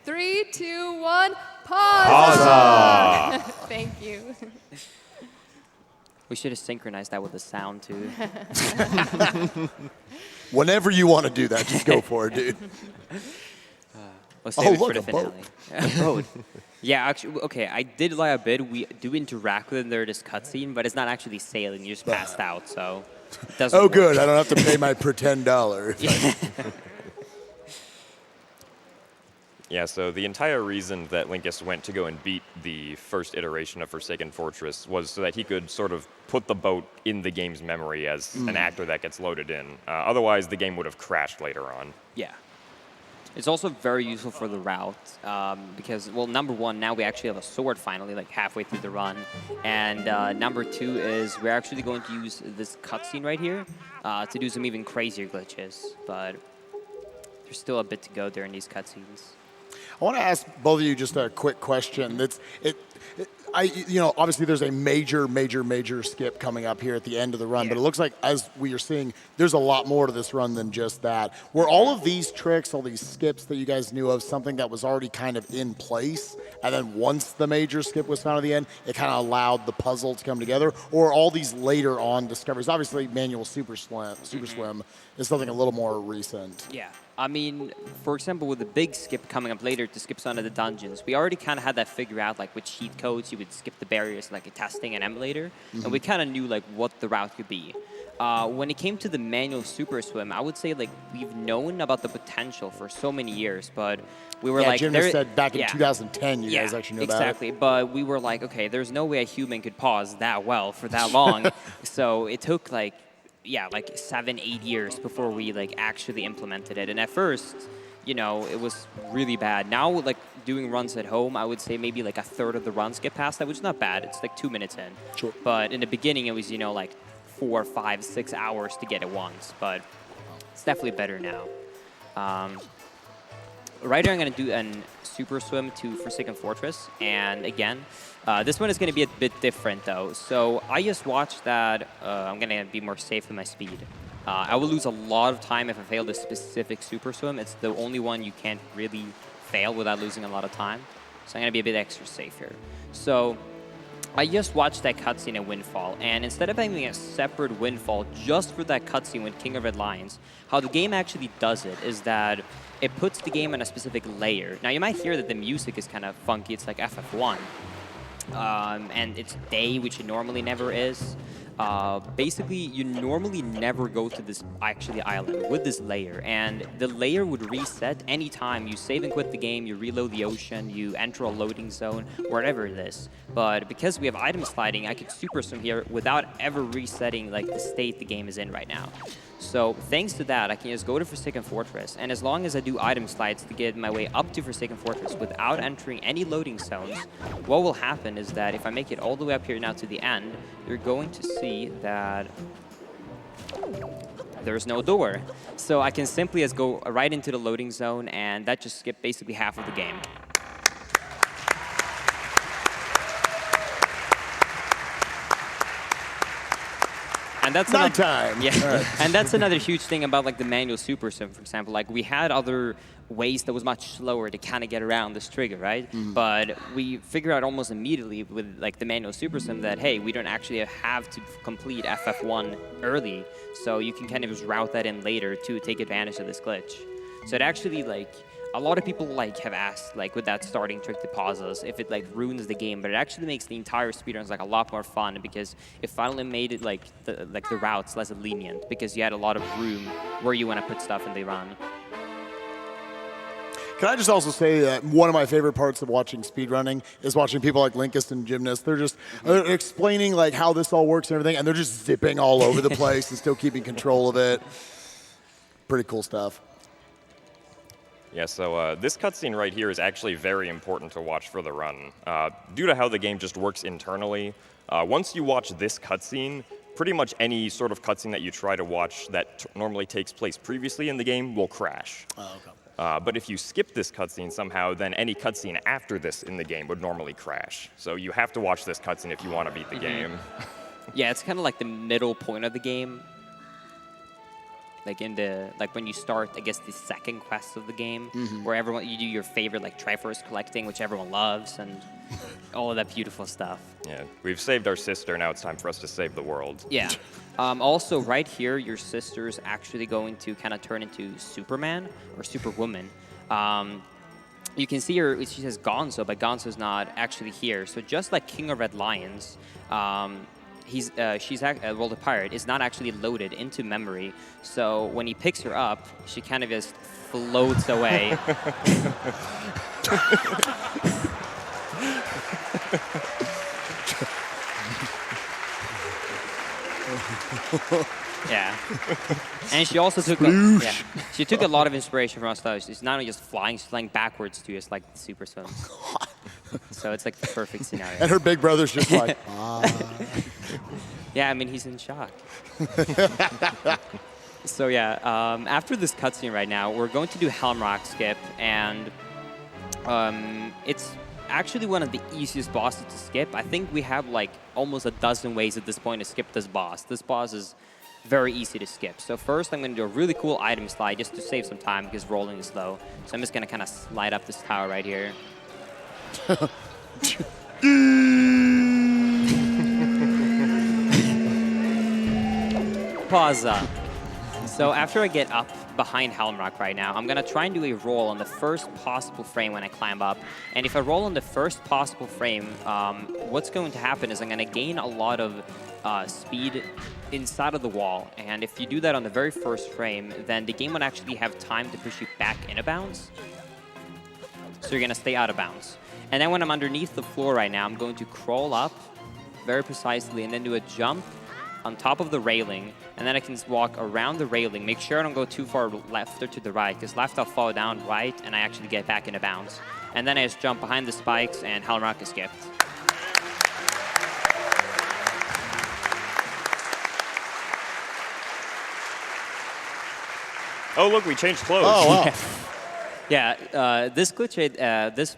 3, 2, 1, pausa! Thank you. We should have synchronized that with the sound, too. Whenever you want to do that, just go for it, dude. We'll save it look, for the a boat. finale. A boat. Yeah, actually, okay, I did lie a bit. We do interact with them during this cutscene, but it's not actually sailing. You just passed out, so it doesn't work. Good. I don't have to pay my pretend dollar. Yeah, so the entire reason that Linkus went to go and beat the first iteration of Forsaken Fortress was so that he could sort of put the boat in the game's memory as an actor that gets loaded in. Otherwise, the game would have crashed later on. Yeah. It's also very useful for the route because, well, number one, now we actually have a sword finally, like halfway through the run. And number two is we're actually going to use this cutscene right here to do some even crazier glitches. But there's still a bit to go during these cutscenes. I want to ask both of you just a quick question. Obviously there's a major skip coming up here at the end of the run, but it looks like, as we are seeing, there's a lot more to this run than just that. Were all of these tricks, all these skips that you guys knew of, something that was already kind of in place, and then once the major skip was found at the end, it kind of allowed the puzzle to come together? Or all these later on discoveries? Obviously, manual Super Swim is something a little more recent. Yeah. I mean, for example, with the big skip coming up later to skip some of the dungeons, we already kind of had that figured out, like with cheat codes, you would skip the barriers like a testing and emulator, and we kind of knew like what the route could be. When it came to the manual Super Swim, I would say like we've known about the potential for so many years, but we were like, Jim just said back in 2010 you guys actually knew about it. Exactly, but we were like, okay, there's no way a human could pause that well for that long, so it took like 7-8 years before we like actually implemented it. And at first, it was really bad. Now, like doing runs at home, I would say maybe like a third of the runs get past that, which is not bad. It's like 2 minutes in. Sure. But in the beginning, it was like 4, 5, 6 hours to get it once. But it's definitely better now. Right here, I'm going to do a Super Swim to Forsaken Fortress. And again, this one is going to be a bit different, though. So I just watched that. I'm going to be more safe with my speed. I will lose a lot of time if I fail this specific Super Swim. It's the only one you can't really fail without losing a lot of time. So I'm going to be a bit extra safe here. So I just watched that cutscene in Windfall, and instead of having a separate Windfall just for that cutscene with King of Red Lions, how the game actually does it is that it puts the game on a specific layer. Now, you might hear that the music is kind of funky. It's like FF1. And it's day, which it normally never is. Basically, you normally never go to this island with this layer, and the layer would reset anytime you save and quit the game, you reload the ocean, you enter a loading zone, wherever it is. But because we have item sliding, I could super swim here without ever resetting like the state the game is in right now. So thanks to that, I can just go to Forsaken Fortress, and as long as I do item slides to get my way up to Forsaken Fortress without entering any loading zones, what will happen is that if I make it all the way up here now to the end, you're going to see that there's no door. So I can simply just go right into the loading zone, and that just skipped basically half of the game. And that's time. Yeah, right. And that's another huge thing about like the manual Super Sim, for example. Like we had other ways that was much slower to kind of get around this trigger, right? But we figure out almost immediately with like the manual Super Sim that, hey, we don't actually have to complete FF1 early, so you can kind of just route that in later to take advantage of this glitch. So it actually like a lot of people like have asked like with that starting trick to pauses if it like ruins the game, but it actually makes the entire speedruns like a lot more fun because it finally made it like the routes less lenient because you had a lot of room where you want to put stuff in the run. Can I just also say that one of my favorite parts of watching speedrunning is watching people like Linkus and Gymnast. They're just explaining like how this all works and everything, and they're just zipping all over the place and still keeping control of it. Pretty cool stuff. Yeah, so this cutscene right here is actually very important to watch for the run. Due to how the game just works internally, once you watch this cutscene, pretty much any sort of cutscene that you try to watch that normally takes place previously in the game will crash. Oh, okay. But if you skip this cutscene somehow, then any cutscene after this in the game would normally crash. So you have to watch this cutscene if you want to beat the game. Yeah, it's kind of like the middle point of the game. Like when you start, I guess, the second quest of the game, where you do your favorite like Triforce collecting, which everyone loves, and all of that beautiful stuff. Yeah, we've saved our sister. Now it's time for us to save the world. Yeah. Also, right here, your sister's actually going to kind of turn into Superman or Superwoman. You can see her. She says Gonzo, but Gonzo's not actually here. So just like King of Red Lions. The pirate is not actually loaded into memory, so when he picks her up, she kind of just floats away. Yeah, and she also took a lot of inspiration from us. She's not only just flying; she's flying backwards too, just like the super swim. So it's like the perfect scenario. And her big brother's just like, Yeah, I mean, he's in shock. So yeah, after this cutscene right now, we're going to do Helm rock skip, and it's actually one of the easiest bosses to skip. I think we have like almost a dozen ways at this point to skip this boss. This boss is very easy to skip. So first, I'm going to do a really cool item slide just to save some time because rolling is slow. So I'm just going to kind of slide up this tower right here. Pause up. So after I get up behind Helm Rock right now, I'm going to try and do a roll on the first possible frame when I climb up. And if I roll on the first possible frame, what's going to happen is I'm going to gain a lot of speed inside of the wall. And if you do that on the very first frame, then the game would actually have time to push you back into bounds. So you're going to stay out of bounds. And then when I'm underneath the floor right now, I'm going to crawl up very precisely and then do a jump on top of the railing. And then I can walk around the railing, make sure I don't go too far left or to the right, because left I'll fall down, right, and I actually get back into bounds. And then I just jump behind the spikes and Helm Rock is skipped. Oh, look, we changed clothes. oh, wow. Yeah, this glitch, this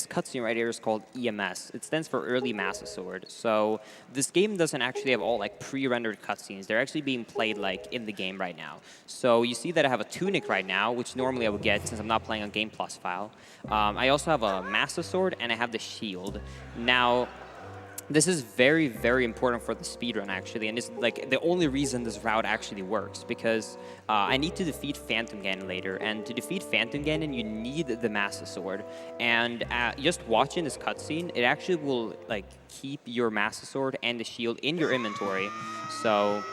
cutscene right here is called EMS. It stands for Early Master Sword. So this game doesn't actually have all like pre-rendered cutscenes. They're actually being played like in the game right now. So you see that I have a tunic right now, which normally I would get since I'm not playing on Game Plus file. I also have a Master Sword and I have the shield. Now, this is very, very important for the speedrun, actually, and it's like the only reason this route actually works, because I need to defeat Phantom Ganon later, and to defeat Phantom Ganon, you need the Master Sword, and just watching this cutscene, it actually will like keep your Master Sword and the shield in your inventory. So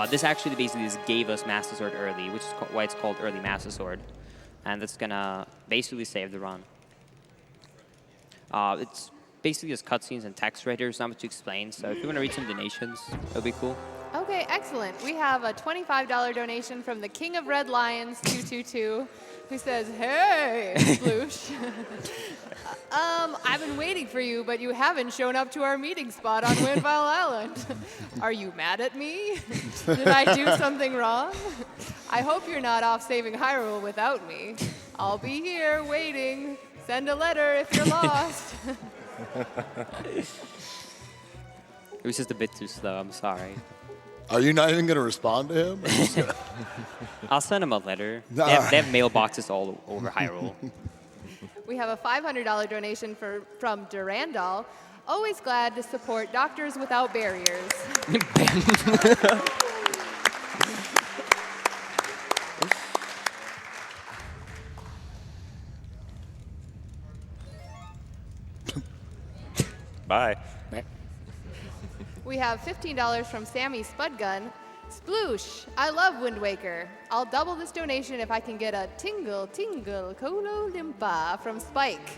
this actually basically just gave us Master Sword early, which is why it's called Early Master Sword, and that's gonna basically save the run. It's basically just cutscenes and text right here. There's not much to explain. So if you want to read some donations, that would be cool. Okay, excellent. We have a $25 donation from the King of Red Lions 222, who says, "Hey, Sploosh. I've been waiting for you, but you haven't shown up to our meeting spot on Windville Island. Are you mad at me? Did I do something wrong? I hope you're not off saving Hyrule without me. I'll be here waiting. Send a letter if you're lost." It was just a bit too slow. I'm sorry. Are you not even going to respond to him? I'll send him a letter. They have mailboxes all over Hyrule. We have a $500 donation from Durandal. Always glad to support Doctors Without Barriers. Bye. We have $15 from Sammy Spudgun. Sploosh, I love Wind Waker. I'll double this donation if I can get a Tingle Tingle Colo Limpa from Spike.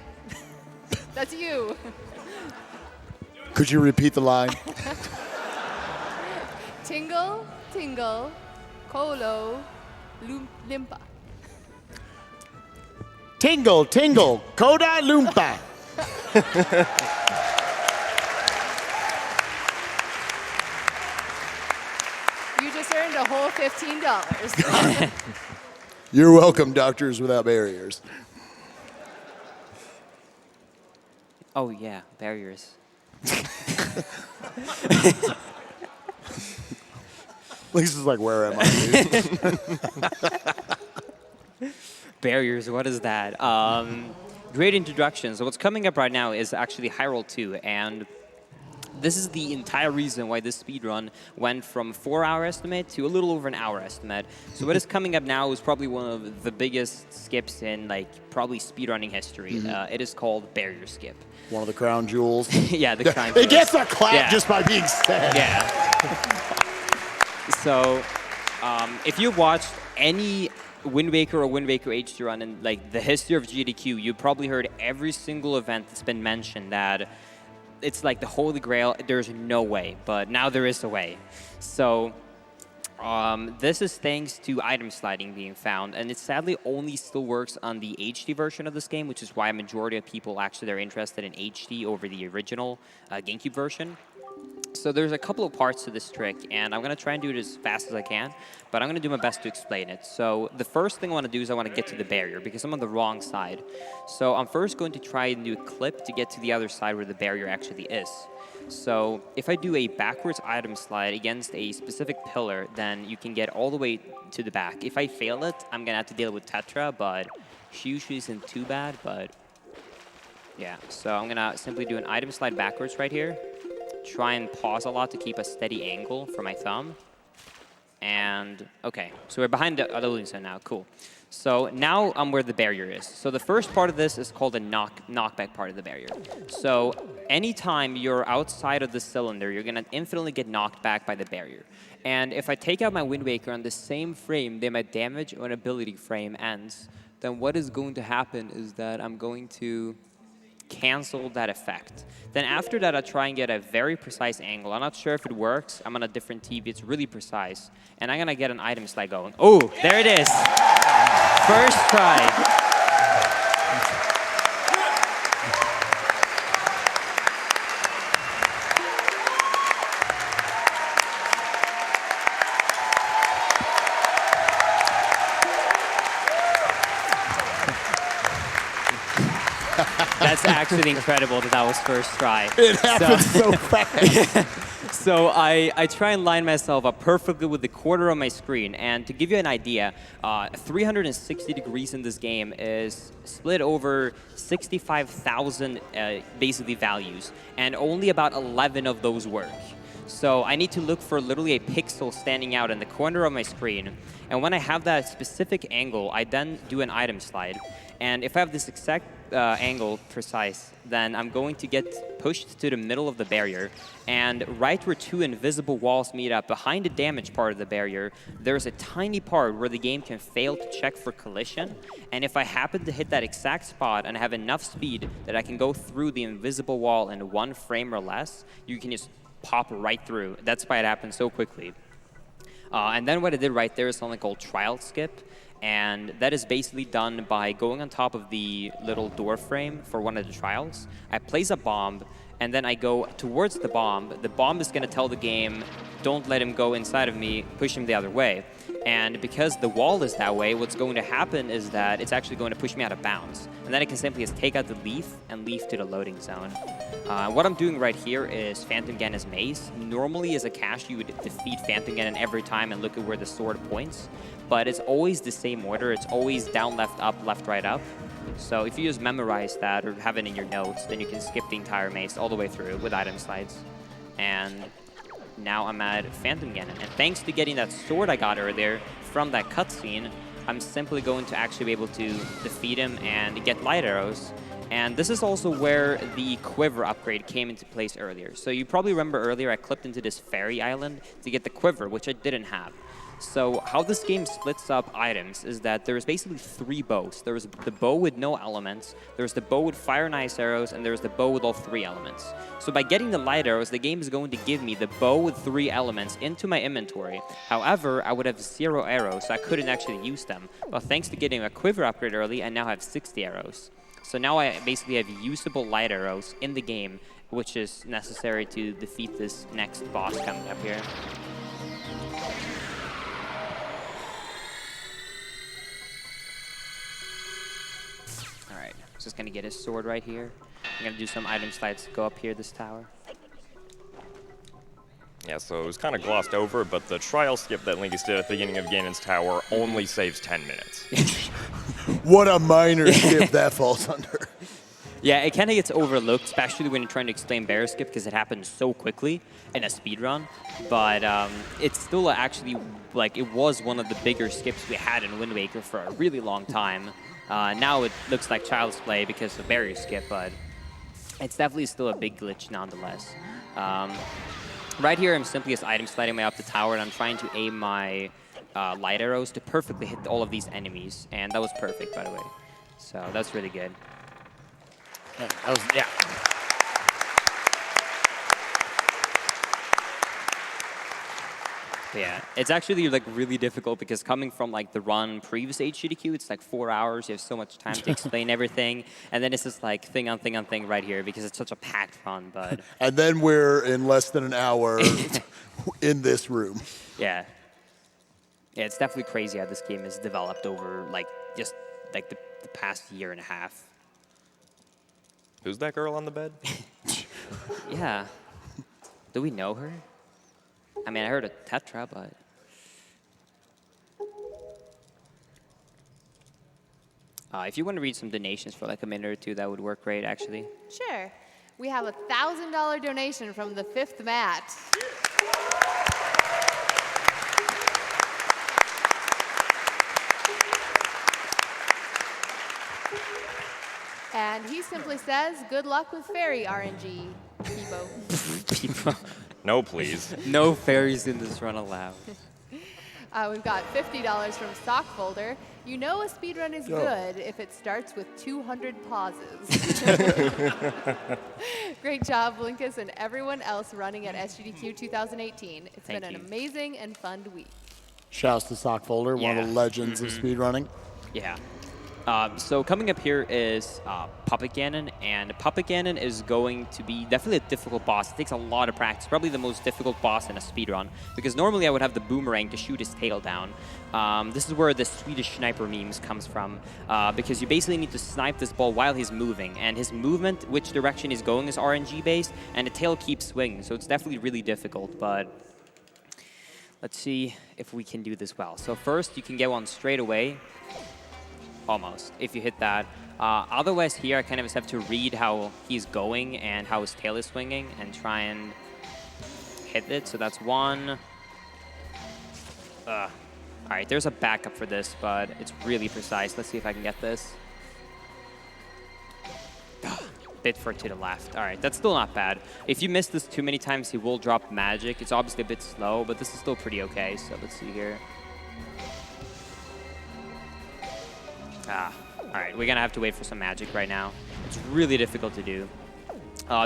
That's you. Could you repeat the line? Tingle Tingle Colo Limpa. Tingle, tingle, Koda Loompa. You just earned a whole $15. You're welcome, Doctors Without Barriers. Oh yeah, barriers. Lisa's like, where am I? Dude? Barriers, what is that? Great introduction. So what's coming up right now is actually Hyrule 2, and this is the entire reason why this speedrun went from 4-hour estimate to a little over an hour estimate. So what is coming up now is probably one of the biggest skips in probably speedrunning history. It is called Barrier Skip. One of the crown jewels. Yeah, the crown It jewels. gets a clap Yeah. just by being said. Yeah. So, if you watched any Wind Waker or Wind Waker HD run in the history of GDQ, you probably heard every single event that's been mentioned that it's like the Holy Grail. There's no way, but now there is a way. So, this is thanks to item sliding being found, and it sadly only still works on the HD version of this game, which is why a majority of people actually are interested in HD over the original GameCube version. So there's a couple of parts to this trick, and I'm going to try and do it as fast as I can, but I'm going to do my best to explain it. So the first thing I want to do is I want to get to the barrier, because I'm on the wrong side. So I'm first going to try and do a clip to get to the other side where the barrier actually is. So if I do a backwards item slide against a specific pillar, then you can get all the way to the back. If I fail it, I'm going to have to deal with Tetra, but she usually isn't too bad, but yeah. So I'm going to simply do an item slide backwards right here. Try and pause a lot to keep a steady angle for my thumb. And, okay, so we're behind the other Linkus7 now, cool. So now I'm where the barrier is. So the first part of this is called a knockback part of the barrier. So anytime you're outside of the cylinder, you're gonna infinitely get knocked back by the barrier. And if I take out my Wind Waker on the same frame, then my damage or ability frame ends, then what is going to happen is that I'm going to cancel that effect. Then after that, I try and get a very precise angle. I'm not sure if it works. I'm on a different TV. It's really precise. And I'm going to get an item slide going. Oh, there it is. First try. That's actually incredible that was first try. It happened so fast. So I try and line myself up perfectly with the corner of my screen. And to give you an idea, 360 degrees in this game is split over 65,000 basically values. And only about 11 of those work. So I need to look for literally a pixel standing out in the corner of my screen. And when I have that specific angle, I then do an item slide. And if I have this exact angle precise, then I'm going to get pushed to the middle of the barrier. And right where two invisible walls meet up behind the damage part of the barrier, there's a tiny part where the game can fail to check for collision. And if I happen to hit that exact spot and have enough speed that I can go through the invisible wall in 1 frame or less, you can just pop right through. That's why it happened so quickly. And then what I did right there is something called trial skip. And that is basically done by going on top of the little door frame for one of the trials. I place a bomb, and then I go towards the bomb. The bomb is going to tell the game, don't let him go inside of me, push him the other way. And because the wall is that way, what's going to happen is that it's actually going to push me out of bounds. And then I can simply just take out the leaf and leave to the loading zone. What I'm doing right here is Phantom Ganon's maze. Normally, as a cache, you would defeat Phantom Ganon every time and look at where the sword points. But it's always the same order. It's always down, left, up, left, right, up. So if you just memorize that or have it in your notes, then you can skip the entire maze all the way through with item slides. And now I'm at Phantom Ganon. And thanks to getting that sword I got earlier from that cutscene, I'm simply going to actually be able to defeat him and get light arrows. And this is also where the Quiver upgrade came into place earlier. So you probably remember earlier I clipped into this fairy island to get the Quiver, which I didn't have. So how this game splits up items is that there's basically 3 bows. There's the bow with no elements, there's the bow with fire and ice arrows, and there's the bow with all 3 elements. So by getting the light arrows, the game is going to give me the bow with 3 elements into my inventory. However, I would have 0 arrows, so I couldn't actually use them. But thanks to getting a Quiver upgrade early, I now have 60 arrows. So now I basically have usable light arrows in the game, which is necessary to defeat this next boss coming up here. Alright, just gonna get his sword right here. I'm gonna do some item slides to go up here this tower. Yeah, so it was kind of glossed over, but the trial skip that Linkus did at the beginning of Ganon's tower only saves 10 minutes. What a minor skip that falls under. Yeah, it kind of gets overlooked, especially when you're trying to explain bear skip, because it happens so quickly in a speedrun. But it's still actually, like, it was one of the bigger skips we had in Wind Waker for a really long time. Now it looks like child's play because of barrier skip, but it's definitely still a big glitch nonetheless. Right here, I'm simply just item sliding my up the tower, and I'm trying to aim my light arrows to perfectly hit all of these enemies, and that was perfect, by the way. So that's really good. Yeah, that was, yeah. But yeah, it's actually like really difficult because coming from like the run previous SGDQ, it's like 4 hours. You have so much time to explain everything, and then it's just like thing on thing on thing right here because it's such a packed run. But and then we're in less than an hour in this room. Yeah, it's definitely crazy how this game has developed over like just like the past year and a half. Who's that girl on the bed? Yeah, do we know her? I mean, I heard a Tetra, but... if you want to read some donations for like a minute or two, that would work great, actually. Sure. We have a $1,000 donation from the 5th Matt. And he simply says, good luck with fairy RNG, Peebo. No, please. No fairies in this run allowed. We've got $50 from Stockfolder. You know a speedrun is good if it starts with 200 pauses. Great job, Linkus, and everyone else running at SGDQ 2018. It's been an amazing and fun week. Shouts to Stockfolder, one of the legends of speedrunning. Yeah. So coming up here is Puppet Ganon, and Puppet Ganon is going to be definitely a difficult boss. It takes a lot of practice, probably the most difficult boss in a speedrun, because normally I would have the boomerang to shoot his tail down. This is where the Swedish sniper memes comes from, because you basically need to snipe this ball while he's moving, and his movement, which direction he's going, is RNG based, and the tail keeps swinging, so it's definitely really difficult, but let's see if we can do this well. So first, you can get one straight away. Almost, if you hit that. Otherwise here, I kind of just have to read how he's going and how his tail is swinging and try and hit it. So that's one. All right, there's a backup for this, but it's really precise. Let's see if I can get this. Bit for to the left. All right, that's still not bad. If you miss this too many times, he will drop magic. It's obviously a bit slow, but this is still pretty okay. So let's see here. All right, we're gonna have to wait for some magic right now. It's really difficult to do.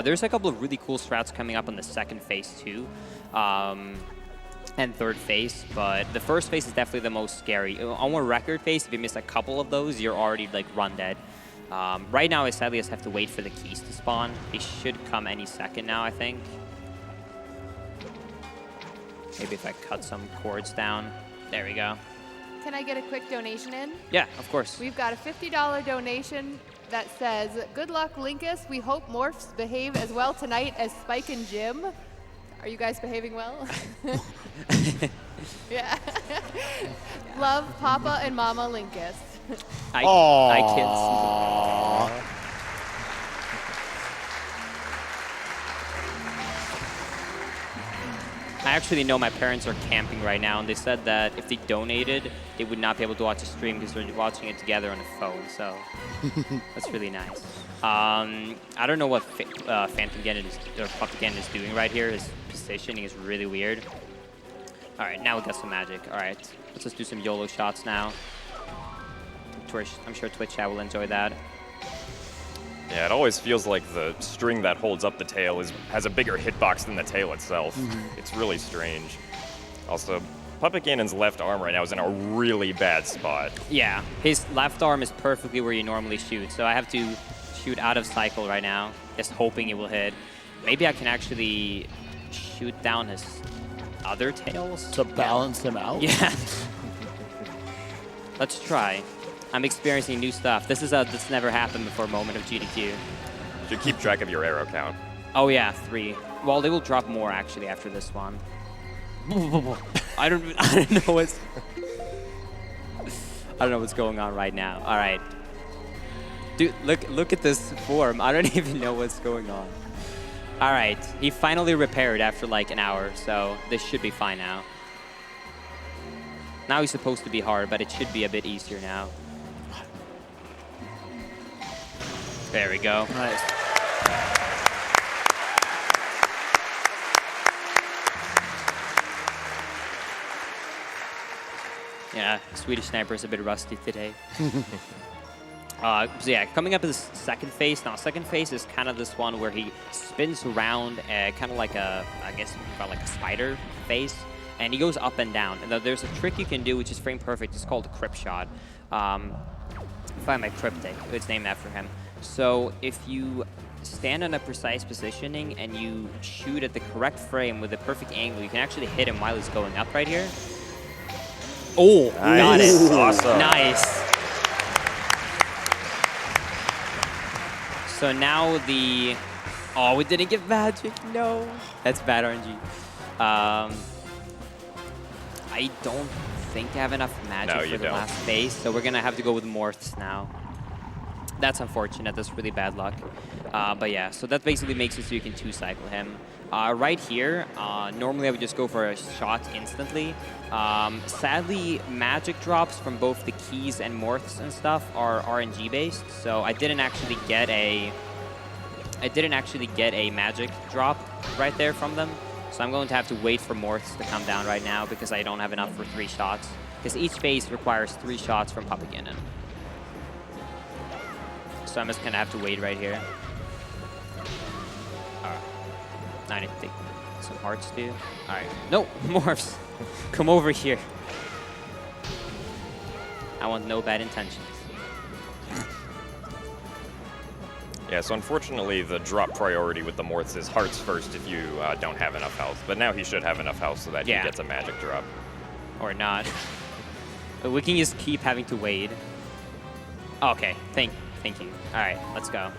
There's a couple of really cool strats coming up on the second phase too, and third phase, but the first phase is definitely the most scary. On a record phase, if you miss a couple of those, you're already like run dead. Right now, I sadly just have to wait for the keys to spawn. They should come any second now, I think. Maybe if I cut some cords down. There we go. Can I get a quick donation in? Yeah, of course. We've got a $50 donation that says, good luck, Linkus. We hope morphs behave as well tonight as Spike and Jim. Are you guys behaving well? Yeah. Love, Papa and Mama Linkus. I can't see. I actually know my parents are camping right now, and they said that if they donated, they would not be able to watch the stream because they're watching it together on the phone. So that's really nice. I don't know what Phantom Ganon is, or Puppet Ganon is doing right here. His positioning is really weird. All right, now we got some magic. All right, let's just do some YOLO shots now. I'm sure Twitch chat will enjoy that. Yeah, it always feels like the string that holds up the tail has a bigger hitbox than the tail itself. It's really strange. Also, Puppet Ganon's left arm right now is in a really bad spot. Yeah, his left arm is perfectly where you normally shoot, so I have to shoot out of cycle right now, just hoping it will hit. Maybe I can actually shoot down his other tails? To balance him out? Yeah. Let's try. I'm experiencing new stuff. This never happened before moment of GDQ. You should keep track of your arrow count. Oh yeah, 3. Well, they will drop more actually after this one. I don't know what's going on right now. All right. Dude, look at this form. I don't even know what's going on. All right, he finally repaired after like an hour, so this should be fine now. Now he's supposed to be hard, but it should be a bit easier now. There we go. Nice. Yeah, Swedish Sniper is a bit rusty today. So yeah, coming up to this second phase. Now, second phase is kind of this one where he spins around, kind of like I guess you could call it like a spider phase, and he goes up and down. And there's a trick you can do, which is frame perfect. It's called a crypt shot. Find my cryptic. It's named after him. So if you stand in a precise positioning and you shoot at the correct frame with the perfect angle, you can actually hit him while he's going up right here. Oh, got it. Awesome. Nice. So now oh, we didn't get magic. No. That's bad RNG. I don't think I have enough magic for the last phase, so we're going to have to go with Morths now. That's unfortunate. That's really bad luck. But yeah, so that basically makes it so you can 2-cycle him. Right here, normally I would just go for a shot instantly. Sadly, magic drops from both the keys and morphs and stuff are RNG based, so I didn't actually get a magic drop right there from them. So I'm going to have to wait for morphs to come down right now because I don't have enough for 3 shots. Because each phase requires 3 shots from Puppet Ganon. So I'm just gonna have to wait right here. Alright. I need to take some hearts too. Alright. No! Morphs! Come over here. I want no bad intentions. Yeah, so unfortunately the drop priority with the Morths is hearts first if you don't have enough health. But now he should have enough health so that he gets a magic drop. Or not. But we can just keep having to wait. Okay, thank you. All right, let's go.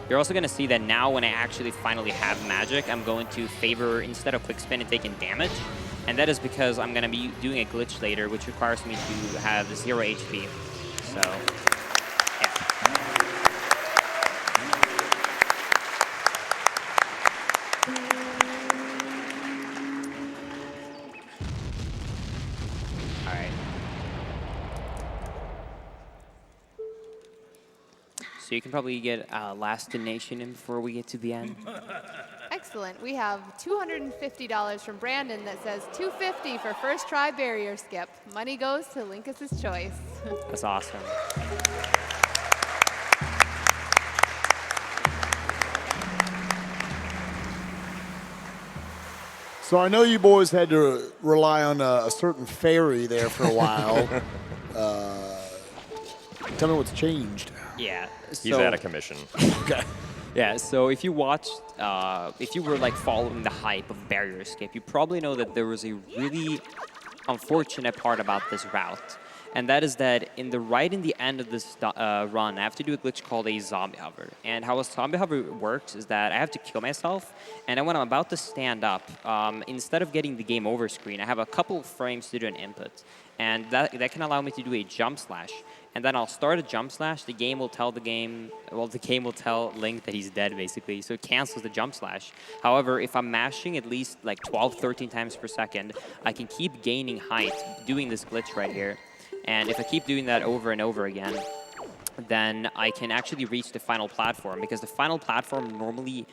You're also going to see that now when I actually finally have magic, I'm going to favor, instead of quick spin and taking damage. And that is because I'm going to be doing a glitch later, which requires me to have 0 HP. So, yeah. All right. So you can probably get last donation in before we get to the end. Excellent. We have $250 from Brandon that says $250 for first try barrier skip. Money goes to Linkus' choice. That's awesome. So I know you boys had to rely on a certain fairy there for a while. Tell me what's changed. Yeah. He's out of commission. Okay. Yeah, so if you watched, if you were like following the hype of barrier escape, you probably know that there was a really unfortunate part about this route. And that is that in the end of this run, I have to do a glitch called a zombie hover. And how a zombie hover works is that I have to kill myself, and then when I'm about to stand up, instead of getting the game over screen, I have a couple of frames to do an input. And that can allow me to do a jump slash. and then I'll start a jump slash. The game will tell the game will tell Link that he's dead, basically. So it cancels the jump slash. However, if I'm mashing at least like 12, 13 times per second, I can keep gaining height doing this glitch right here. And if I keep doing that over and over again, then I can actually reach the final platform, because the final platform normally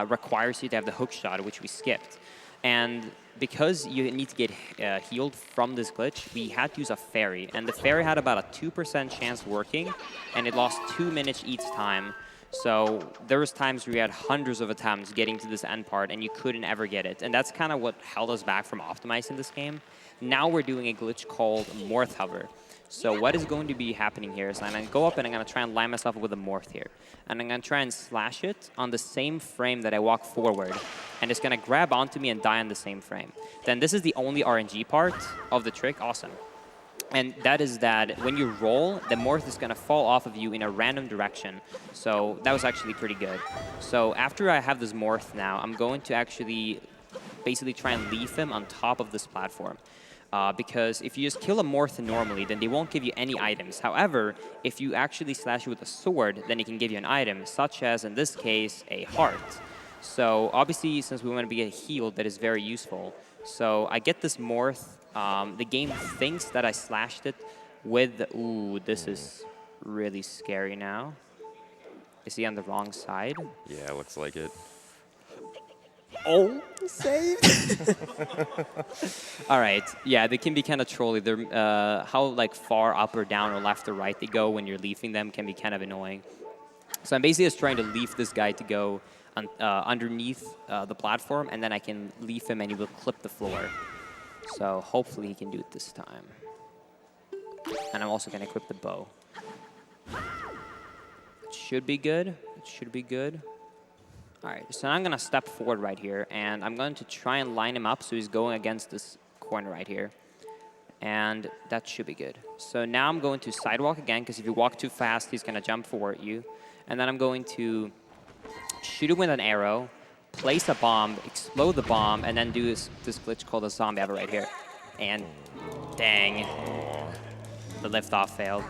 requires you to have the hook shot, which we skipped. And because you need to get healed from this glitch, we had to use a fairy. And the fairy had about a 2% chance working, and it lost 2 minutes each time. So there was times where we had hundreds of attempts getting to this end part, and you couldn't ever get it. And that's kind of what held us back from optimizing this game. Now we're doing a glitch called Morph Hover. So what is going to be happening here is I'm going to go up and I'm going to try and line myself up with a morph here. And I'm going to try and slash it on the same frame that I walk forward. And it's going to grab onto me and die on the same frame. Then this is the only RNG part of the trick. Awesome. And that is that when you roll, the morph is going to fall off of you in a random direction. So that was actually pretty good. So after I have this morph now, I'm going to actually basically try and leave him on top of this platform. Because if you just kill a morph normally, then they won't give you any items. However, if you actually slash it with a sword, then it can give you an item, such as, in this case, a heart. So obviously, since we want to be healed, that is very useful. So I get this morph. The game thinks that I slashed it with... Ooh, this is really scary now. Is he on the wrong side? Yeah, looks like it. Oh, saved. All right. Yeah, they can be kind of trolly. They're how like far up or down or left or right they go when you're leafing them can be kind of annoying. So I'm basically just trying to leaf this guy to go underneath the platform, and then I can leaf him and he will clip the floor. So hopefully he can do it this time. And I'm also going to equip the bow. It should be good. It should be good. All right, so now I'm going to step forward right here, and I'm going to try and line him up so he's going against this corner right here. And that should be good. So now I'm going to sidewalk again, because if you walk too fast, he's going to jump forward you. And then I'm going to shoot him with an arrow, place a bomb, explode the bomb, and then do this glitch called a zombie hover right here. And dang, the liftoff failed.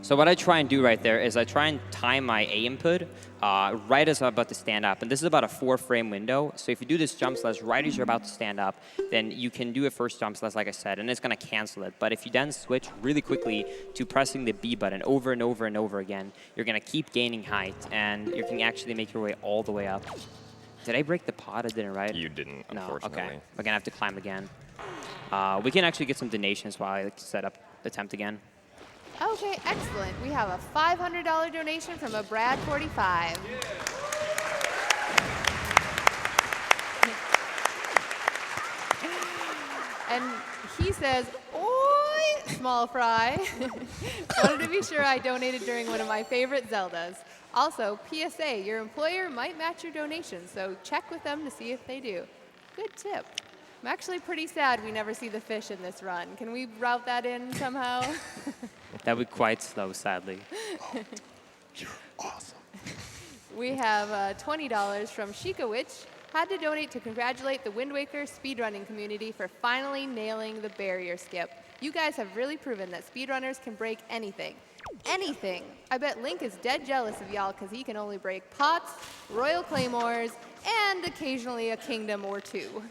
So what I try and do right there is I try and time my A input right as I'm about to stand up. And this is about a 4-frame window. So if you do this jump slash right as you're about to stand up, then you can do a first jump slash, like I said, and it's going to cancel it. But if you then switch really quickly to pressing the B button over and over and over again, you're going to keep gaining height, and you can actually make your way all the way up. Did I break the pod? I didn't, right? You didn't, no, unfortunately. Okay. We're going to have to climb again. We can actually get some donations while I set up attempt again. Okay, excellent. We have a $500 donation from a Brad45. And he says, "Oi, small fry." Wanted to be sure I donated during one of my favorite Zeldas. Also, PSA, your employer might match your donation, so check with them to see if they do. Good tip. I'm actually pretty sad we never see the fish in this run. Can we route that in somehow? That would be quite slow, sadly. Oh, you're awesome. We have $20 from Shikawich. Had to donate to congratulate the Wind Waker speedrunning community for finally nailing the barrier skip. You guys have really proven that speedrunners can break anything. Anything. I bet Link is dead jealous of y'all because he can only break pots, royal claymores, and occasionally a kingdom or two.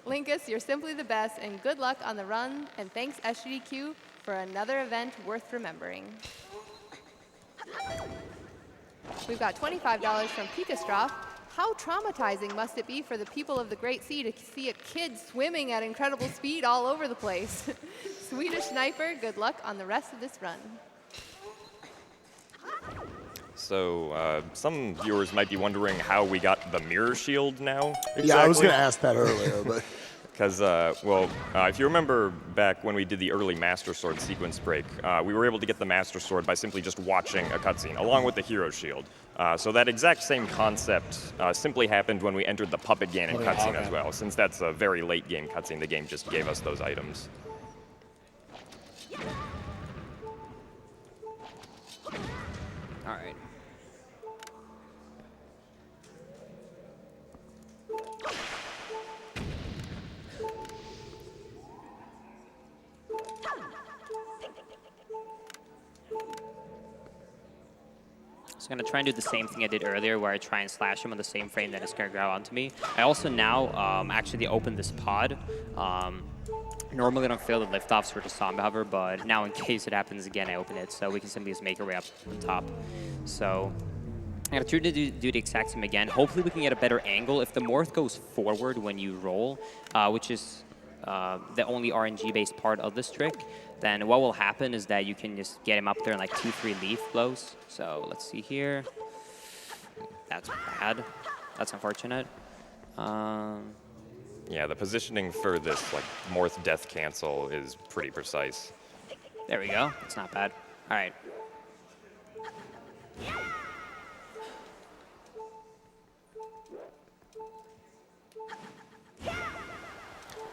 Linkus, you're simply the best, and good luck on the run, and thanks SGDQ for another event worth remembering. We've got $25 from Pikastroff. How traumatizing must it be for the people of the Great Sea to see a kid swimming at incredible speed all over the place? Swedish Sniper, good luck on the rest of this run. So some viewers might be wondering how we got the mirror shield now. Exactly. Yeah, I was going to ask that earlier, but... Because, if you remember back when we did the early Master Sword sequence break, we were able to get the Master Sword by simply just watching a cutscene, along with the Hero Shield. So that exact same concept simply happened when we entered the Puppet Ganon cutscene as well. Since that's a very late game cutscene, the game just gave us those items. All right. I'm going to try and do the same thing I did earlier where I try and slash him on the same frame that it's going to grab onto me. I also now actually opened this pod. Normally I don't fail the liftoffs for the zombie hover, but now in case it happens again, I open it so we can simply just make our way up on top. So I'm going to try to do the exact same again. Hopefully we can get a better angle. If the morph goes forward when you roll, which is the only RNG-based part of this trick, then what will happen is that you can just get him up there in like 2-3 leaf blows. So let's see here. That's bad. That's unfortunate. Yeah, the positioning for this like morph death cancel is pretty precise. There we go. It's not bad. All right.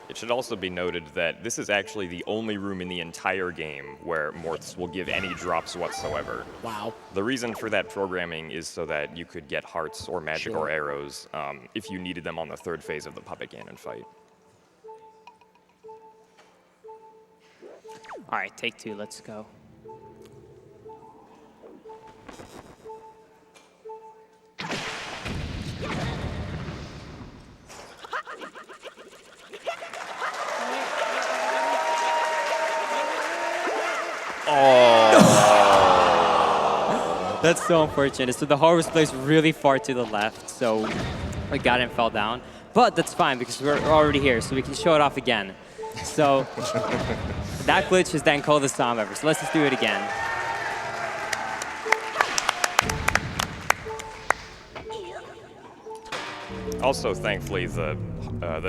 It should also be noted that this is actually the only room in the entire game where morphs will give any drops whatsoever. Wow. The reason for that programming is so that you could get hearts or magic or arrows if you needed them on the third phase of the puppet cannon fight. All right, take 2. Let's go. That's so unfortunate. So the horde was placed really far to the left, so I got it and fell down. But that's fine because we're already here, so we can show it off again. So that glitch is then called the zombie hover. So let's just do it again. Also, thankfully, the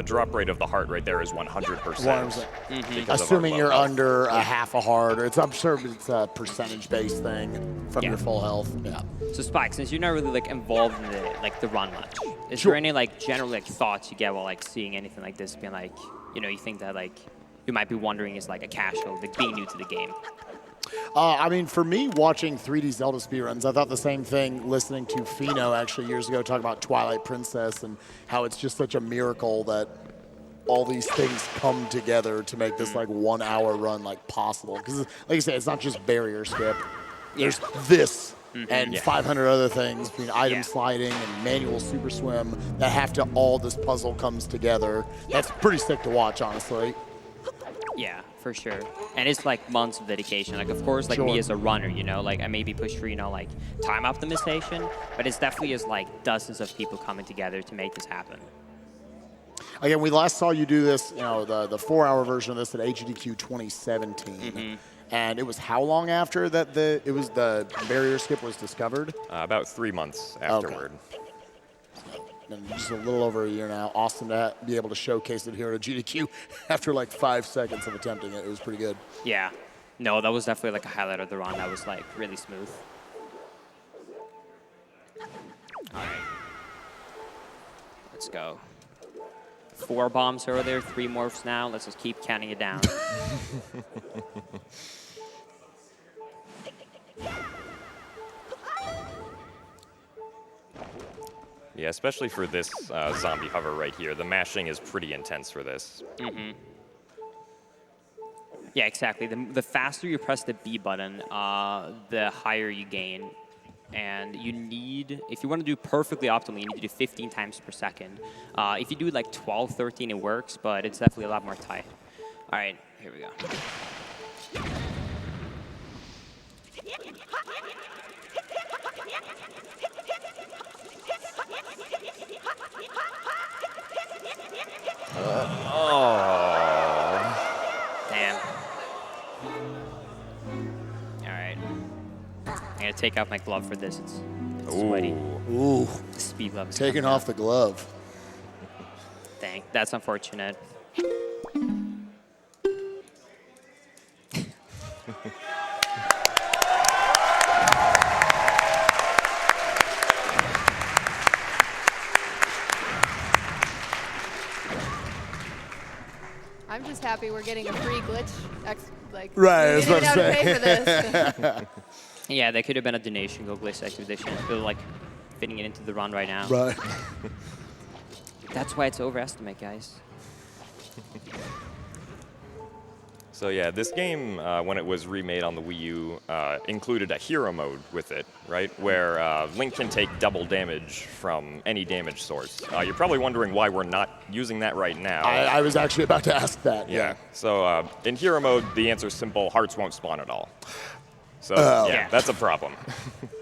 drop rate of the heart right there is 100%. Assuming you're under a half a heart, or I'm sure it's a percentage-based thing from your full health. Yeah. So Spike, since you're not really like involved in the run much, is there any like general like thoughts you get while like seeing anything like this, being like, you know, you think that like you might be wondering is like a casual, like being new to the game? I mean, for me, watching 3D Zelda speedruns, I thought the same thing listening to Fino actually years ago talk about Twilight Princess and how it's just such a miracle that all these things come together to make this like 1 hour run like possible. Because like I say, it's not just barrier skip. There's this and 500 other things between item sliding and manual super swim that have to all this puzzle comes together. That's pretty sick to watch, honestly. Yeah, for sure. And it's like months of dedication. Like, of course, like me as a runner, you know, like I maybe push for, you know, like time optimization, but it's definitely is like dozens of people coming together to make this happen. Again, we last saw you do this, you know, the 4-hour version of this at SGDQ2018. And it was how long after that the barrier skip was discovered? About 3 months afterward. Okay. And just a little over a year now. Awesome to be able to showcase it here at GDQ after like 5 seconds of attempting it. It was pretty good. Yeah. No, that was definitely like a highlight of the run. That was like really smooth. All right. Let's go. 4 bombs over there, 3 morphs now. Let's just keep counting it down. Yeah, especially for this zombie hover right here. The mashing is pretty intense for this. Yeah, exactly. The faster you press the B button, the higher you gain. And you need, if you want to do perfectly optimally, you need to do 15 times per second. If you do like 12, 13, it works, but it's definitely a lot more tight. All right, here we go. Damn. All right. I'm gonna take off my glove for this. It's sweaty. Ooh. The speed glove is Taking coming off the glove. Dang, that's unfortunate. I'm just happy we're getting a free glitch. Like, Right, we that's what didn't I'm have to pay for this. Yeah, there could have been a donation, Go Glitch Expedition. I feel like fitting it into the run right now. Right. That's why it's overestimate, guys. So yeah, this game, when it was remade on the Wii U, included a hero mode with it, right? Where Link can take double damage from any damage source. You're probably wondering why we're not using that right now. I was actually about to ask that. Yeah. So in hero mode, the answer's simple: hearts won't spawn at all. So yeah, that's a problem.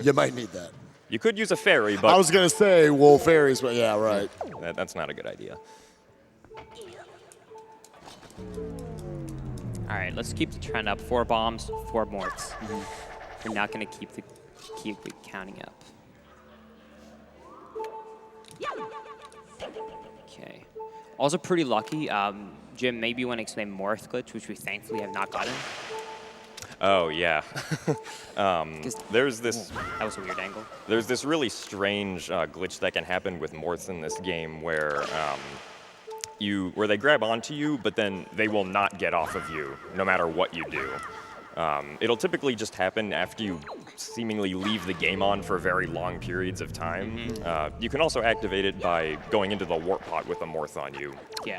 You might need that. You could use a fairy, but I was gonna say, well, fairies, but yeah, right. that's not a good idea. All right, let's keep the trend up. 4 bombs, 4 morts. We're not gonna keep the counting up. Okay. Also pretty lucky. Jim, maybe you want to explain Morph glitch, which we thankfully have not gotten. Oh yeah. There's this. That was a weird angle. There's this really strange glitch that can happen with morphs in this game where they grab onto you, but then they will not get off of you no matter what you do. It'll typically just happen after you seemingly leave the game on for very long periods of time. You can also activate it by going into the warp pot with a morph on you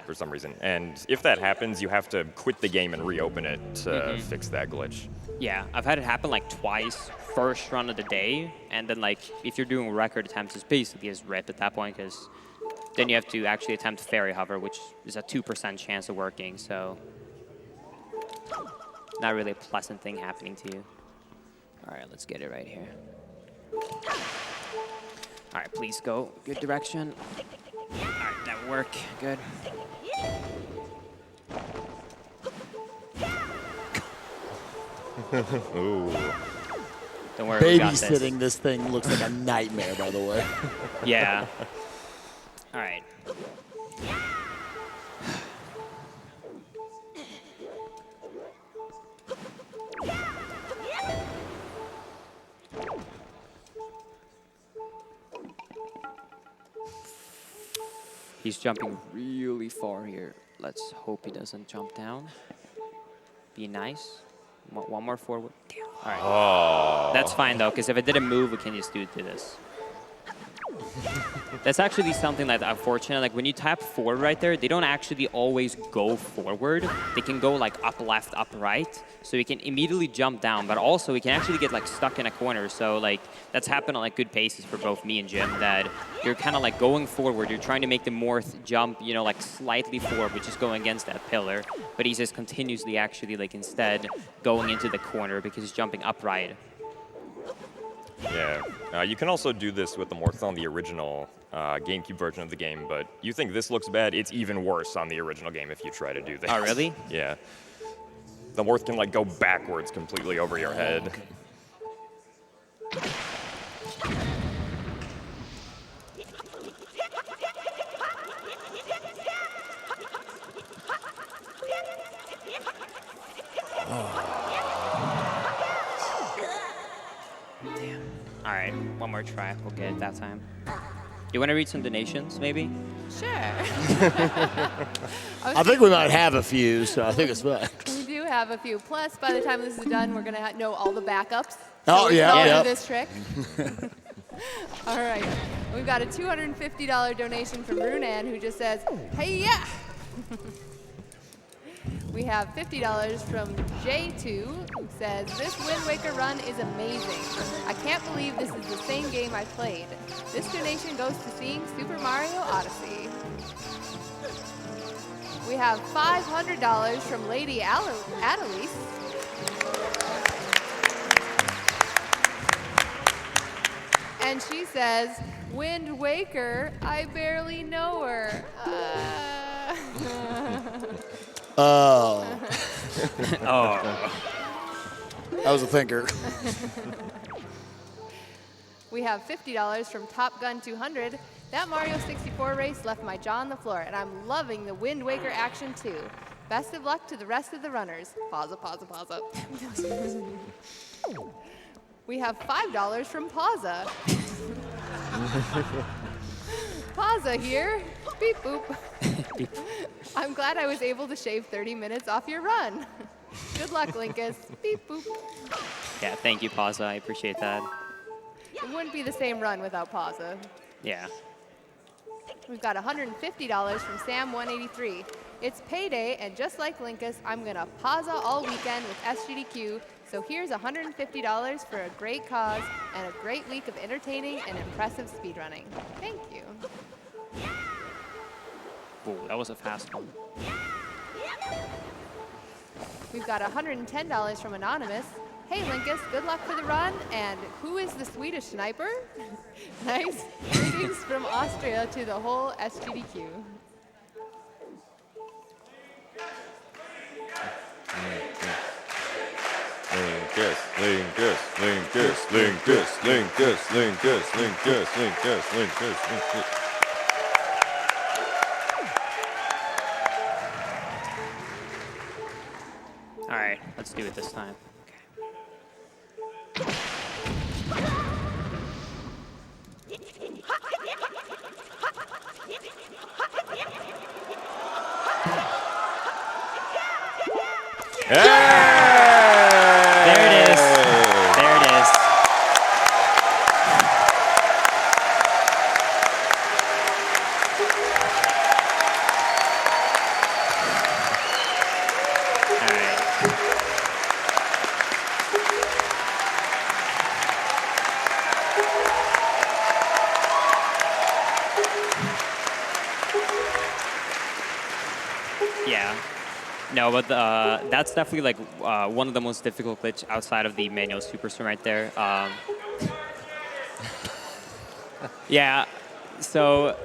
for some reason. And if that happens, you have to quit the game and reopen it to fix that glitch. Yeah, I've had it happen like twice, first run of the day, and then like if you're doing record attempts, it's basically just rip at that point because then you have to actually attempt fairy hover, which is a 2% chance of working, so not really a pleasant thing happening to you. All right, let's get it right here. All right, please go. Good direction. All right, that will work. Good. Ooh. Don't worry, we got Babysitting this thing looks like a nightmare, by the way. Yeah. All right. He's jumping really far here. Let's hope he doesn't jump down. Be nice. One more forward. Damn. All right. Oh. That's fine, though, because if it didn't move, we can just do this. That's actually something that's unfortunate. Like when you tap forward right there, they don't actually always go forward. They can go like up, left, up, right. So you can immediately jump down, but also we can actually get like stuck in a corner. So like that's happened on like good paces for both me and Jim, that you're kind of like going forward. You're trying to make the morph jump, you know, like slightly forward, which is going against that pillar. But he's just continuously actually like instead going into the corner because he's jumping upright. Yeah, you can also do this with the morphs on the original GameCube version of the game, but you think this looks bad, it's even worse on the original game if you try to do this. Oh, really? Yeah. The morph can like go backwards completely over your head. Okay. All right, one more try. We'll get it that time. You want to read some donations, maybe? Sure. I think we might have a few, so I think it's fine. We do have a few. Plus, by the time this is done, we're going to know all the backups. Oh, we yeah, can all yeah. do this trick. All right. We've got a $250 donation from Runan, who just says, hey, yeah. We have $50 from J2, who says, this Wind Waker run is amazing. I can't believe this is the same game I played. This donation goes to seeing Super Mario Odyssey. We have $500 from Lady Annalise. And she says, Wind Waker, I barely know her. Oh. Oh. That was a thinker. We have $50 from Top Gun 200. That Mario 64 race left my jaw on the floor, and I'm loving the Wind Waker action too. Best of luck to the rest of the runners. Pause. We have $5 from Pauza. Pauza here. Beep boop. I'm glad I was able to shave 30 minutes off your run. Good luck, Linkus. Beep boop. Yeah, thank you, Pauza. I appreciate that. It wouldn't be the same run without Pauza. Yeah. We've got $150 from Sam183. It's payday, and just like Linkus, I'm gonna pause all weekend with SGDQ, so here's $150 for a great cause and a great week of entertaining and impressive speedrunning. Thank you. Ooh, that was a fast one. We've got $110 from Anonymous. Hey Linkus, good luck for the run, and who is the Swedish sniper? Nice. Greetings from Austria to the whole SGDQ. Linkus, Linkus, Linkus, Linkus, Linkus, Linkus, Linkus, Linkus, Linkus, Linkus. All right, let's do it this time. Hey! There it is. There it is. All right. Yeah. No, but that's definitely like one of the most difficult glitch outside of the manual super swim right there. Yeah, so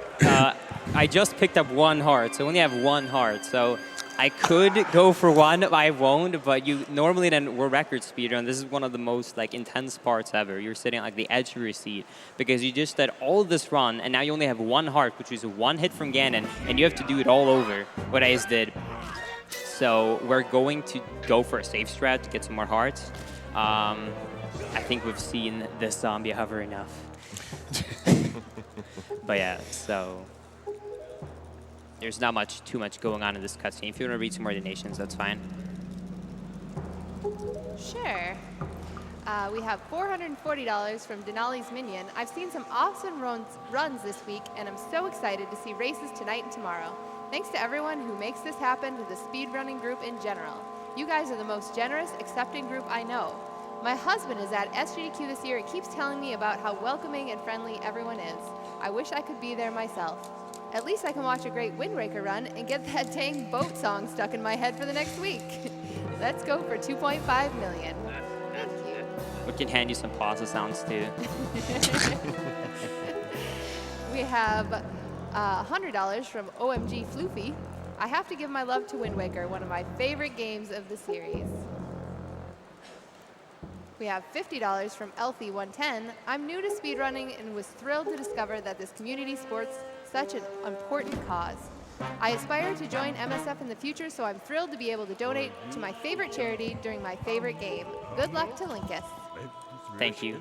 I just picked up 1 heart, so I only have 1 heart. So I could go for 1, but I won't. But you normally then we're record speedrun. This is one of the most like intense parts ever. You're sitting at like the edge of your seat because you just did all this run, and now you only have 1 heart, which is 1 hit from Ganon, and you have to do it all over. What I just did. So we're going to go for a safe strat to get some more hearts. I think we've seen this zombie hover enough. But yeah, so there's not too much going on in this cutscene. If you want to read some more donations, that's fine. Sure. We have $440 from Denali's Minion. I've seen some awesome runs this week, and I'm so excited to see races tonight and tomorrow. Thanks to everyone who makes this happen, to the speedrunning group in general. You guys are the most generous, accepting group I know. My husband is at SGDQ this year and keeps telling me about how welcoming and friendly everyone is. I wish I could be there myself. At least I can watch a great Wind Waker run and get that dang boat song stuck in my head for the next week. Let's go for 2.5 million. Thank you. We can hand you some plaza sounds too. We have $100 from OMG Floofy. I have to give my love to Wind Waker, one of my favorite games of the series. We have $50 from Elfie110. I'm new to speedrunning and was thrilled to discover that this community supports such an important cause. I aspire to join MSF in the future, so I'm thrilled to be able to donate to my favorite charity during my favorite game. Good luck to Linkus. Thank you.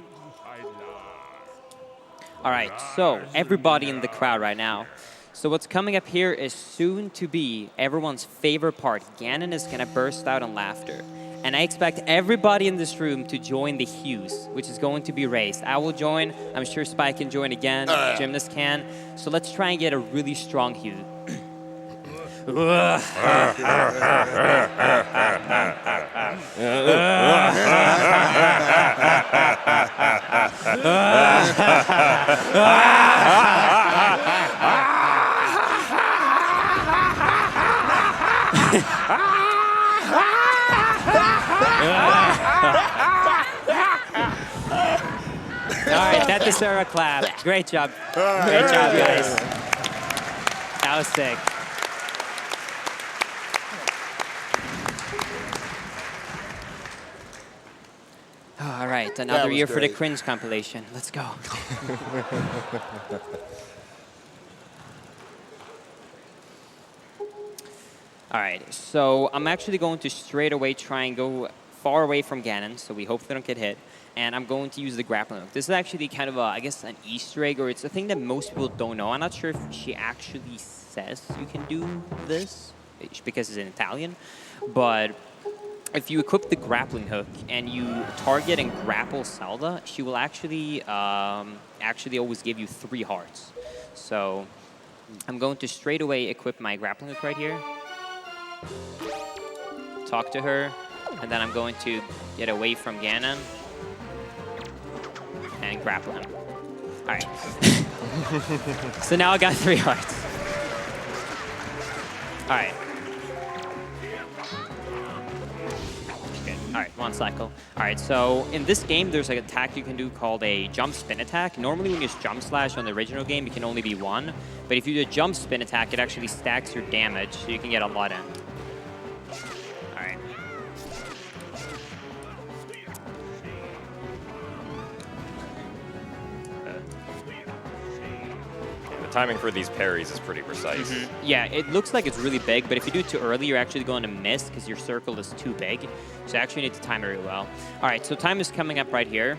All right, so everybody in the crowd right now. So what's coming up here is soon to be everyone's favorite part. Ganon is gonna burst out in laughter. And I expect everybody in this room to join the hues, which is going to be raised. I will join, I'm sure Spike can join again, Gymnast can. So let's try and get a really strong hue. All right, that deserves a clap. Great job. Great job, guys. That was sick. All right, another year for the cringe compilation. Let's go. All right, so I'm actually going to straight away try and go far away from Ganon, so we hopefully don't get hit. And I'm going to use the Grappling Hook. This is actually kind of, I guess, an Easter egg, or it's a thing that most people don't know. I'm not sure if she actually says you can do this, because it's in Italian. But if you equip the Grappling Hook and you target and grapple Zelda, she will actually always give you 3 hearts. So I'm going to straight away equip my Grappling Hook right here. talk to her, and then I'm going to get away from Ganon and grapple him. All right. So now I got 3 hearts. All right. Good. All right, 1 cycle. All right, so in this game, there's an attack you can do called a jump spin attack. Normally, when you use jump slash on the original game, it can only be 1. But if you do a jump spin attack, it actually stacks your damage, so you can get a lot in. All right. The timing for these parries is pretty precise. Yeah, it looks like it's really big, but if you do it too early, you're actually going to miss because your circle is too big. So you actually need to time it really well. All right, so time is coming up right here.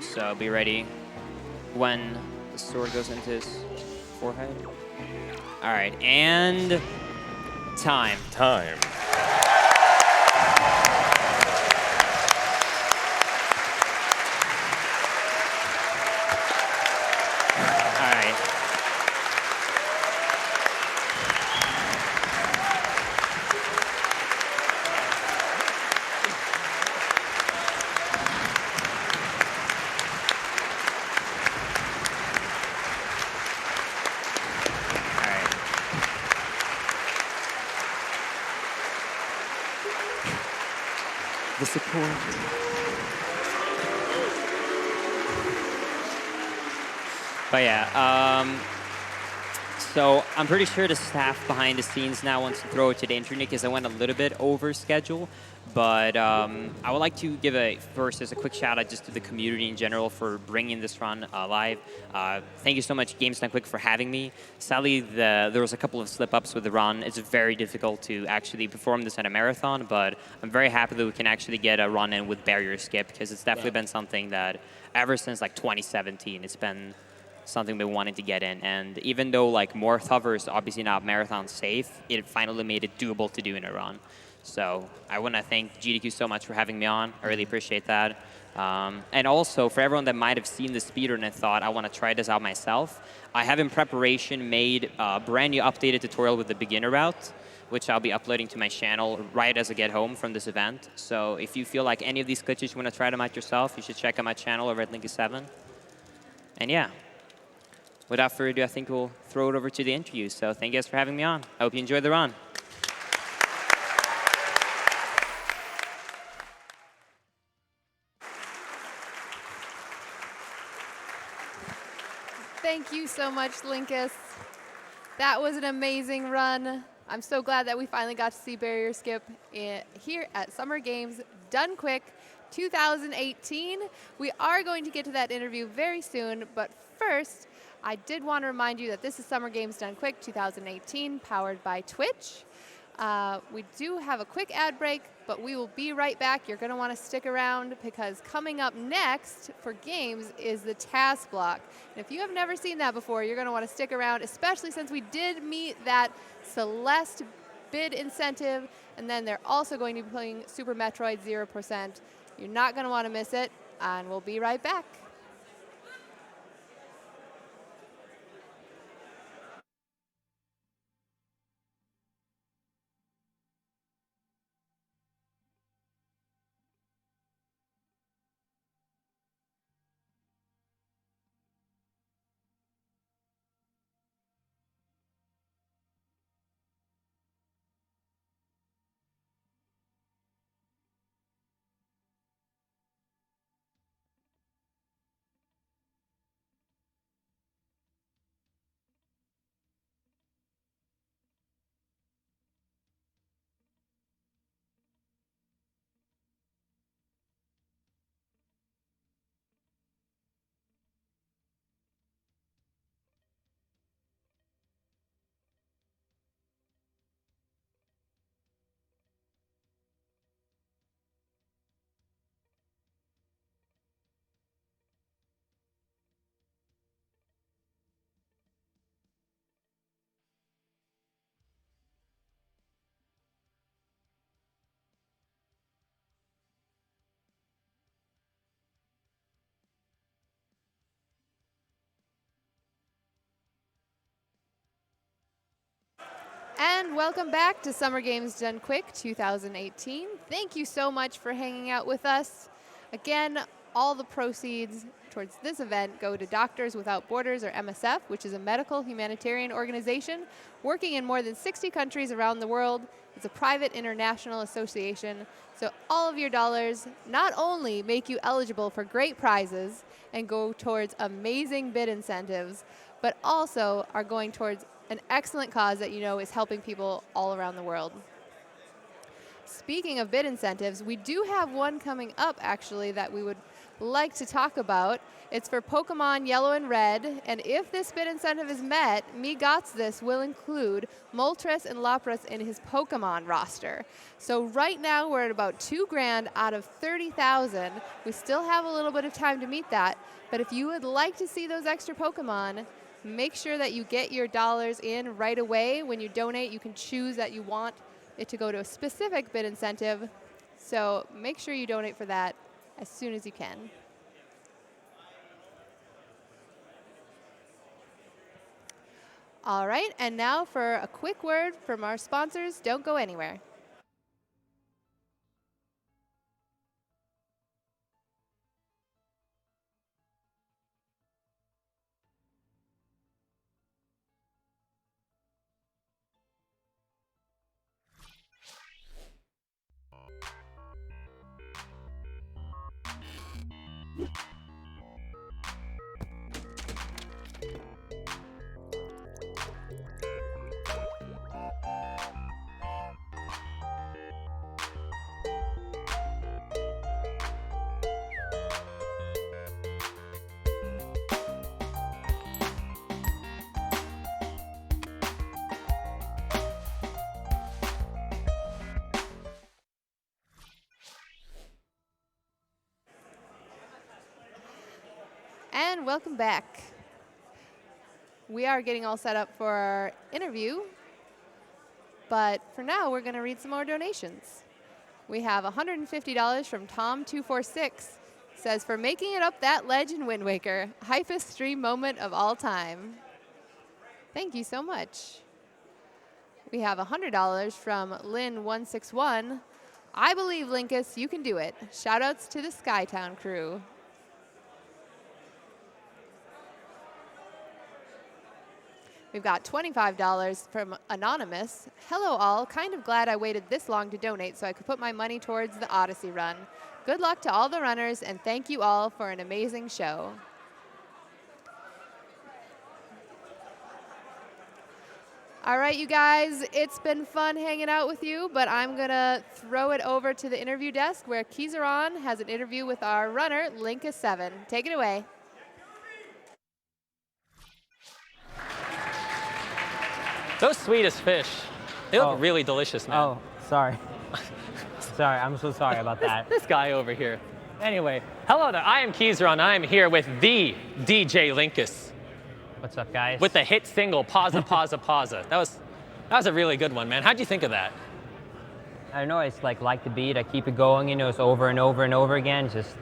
So be ready when the sword goes into his forehead. All right, and time. Time. All right. The support. But yeah, so I'm pretty sure the staff behind the scenes now wants to throw it to the internet because I went a little bit over schedule. But I would like to give first as a quick shout out just to the community in general for bringing this run live. Thank you so much, Games Done Quick, for having me. Sadly, there was a couple of slip-ups with the run. It's very difficult to actually perform this at a marathon, but I'm very happy that we can actually get a run in with barrier skip because it's definitely been something that ever since like 2017, it's been something we wanted to get in. And even though like more hover is obviously not marathon safe, it finally made it doable to do in a run. So I want to thank GDQ so much for having me on. I really appreciate that. And also, for everyone that might have seen the speedrun and thought, I want to try this out myself, I have in preparation made a brand new updated tutorial with the beginner route, which I'll be uploading to my channel right as I get home from this event. So if you feel like any of these glitches, you want to try them out yourself, you should check out my channel over at Linkus7. And yeah, without further ado, I think we'll throw it over to the interview. So thank you guys for having me on. I hope you enjoyed the run. Thank you so much, Linkus. That was an amazing run. I'm so glad that we finally got to see barrier skip here at Summer Games Done Quick 2018. We are going to get to that interview very soon, but first, I did want to remind you that this is Summer Games Done Quick 2018, powered by Twitch. We do have a quick ad break, but we will be right back. You're going to want to stick around because coming up next for games is the task block. And if you have never seen that before, you're going to want to stick around, especially since we did meet that Celeste bid incentive, and then they're also going to be playing Super Metroid 0%. You're not going to want to miss it, and we'll be right back. And welcome back to Summer Games Done Quick 2018. Thank you so much for hanging out with us. Again, all the proceeds towards this event go to Doctors Without Borders, or MSF, which is a medical humanitarian organization working in more than 60 countries around the world. It's a private international association, so all of your dollars not only make you eligible for great prizes and go towards amazing bid incentives, but also are going towards an excellent cause that you know is helping people all around the world. Speaking of bid incentives, we do have one coming up, actually, that we would like to talk about. It's for Pokemon Yellow and Red, and if this bid incentive is met, Me Gots This will include Moltres and Lapras in his Pokemon roster. So right now we're at about $2,000 out of 30,000. We still have a little bit of time to meet that, but if you would like to see those extra Pokemon, make sure that you get your dollars in right away. When you donate, you can choose that you want it to go to a specific bid incentive. So make sure you donate for that as soon as you can. All right, and now for a quick word from our sponsors. Don't go anywhere. And welcome back. We are getting all set up for our interview, but for now we're going to read some more donations. We have $150 from Tom246. Says, for making it up that ledge in Wind Waker, hypest stream moment of all time. Thank you so much. We have $100 from Lynn161. I believe, Linkus, you can do it. Shoutouts to the Skytown crew. We've got $25 from Anonymous. Hello all, kind of glad I waited this long to donate so I could put my money towards the Odyssey run. Good luck to all the runners, and thank you all for an amazing show. All right, you guys, it's been fun hanging out with you, but I'm gonna throw it over to the interview desk where Kizaron has an interview with our runner, Linkus7. Take it away. Those Swedish fish, they look really delicious, man. Oh, sorry. Sorry, I'm so sorry about that. This guy over here. Anyway, hello there, I am Kizaron. I am here with the DJ Linkus. What's up, guys? With the hit single, Pazza, Pazza, Pazza. That was a really good one, man. How'd you think of that? I don't know, it's like the beat. I keep it going, you know, it's over and over and over again. It's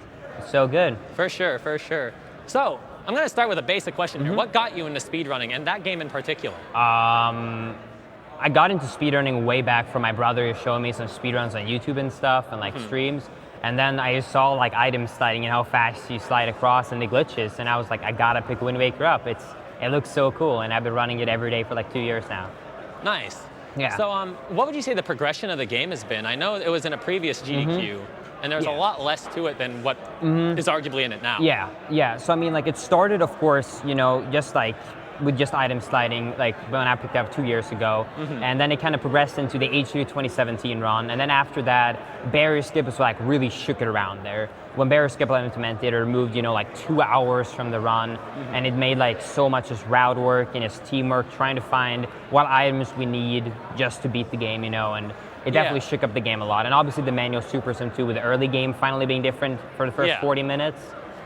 so good. For sure, for sure. So, I'm gonna start with a basic question here. What got you into speedrunning, and that game in particular? I got into speedrunning way back from my brother showing me some speedruns on YouTube and stuff, and like streams. And then I saw like items sliding and how fast you slide across and the glitches, and I was like, I gotta pick Wind Waker up. It looks so cool, and I've been running it every day for like 2 years now. Nice. Yeah. So what would you say the progression of the game has been? I know it was in a previous GDQ, and there's a lot less to it than what is arguably in it now. Yeah. So I mean, like it started, of course, you know, just like with just item sliding, like when I picked up 2 years ago, and then it kind of progressed into the SGDQ2017 run, and then after that, barrier skip was like really shook it around there. When barrier skip was implemented, it removed, you know, like 2 hours from the run, and it made like so much just route work and just teamwork, trying to find what items we need just to beat the game, you know, and it definitely shook up the game a lot. And obviously the manual super sim too, with the early game finally being different for the first 40 minutes.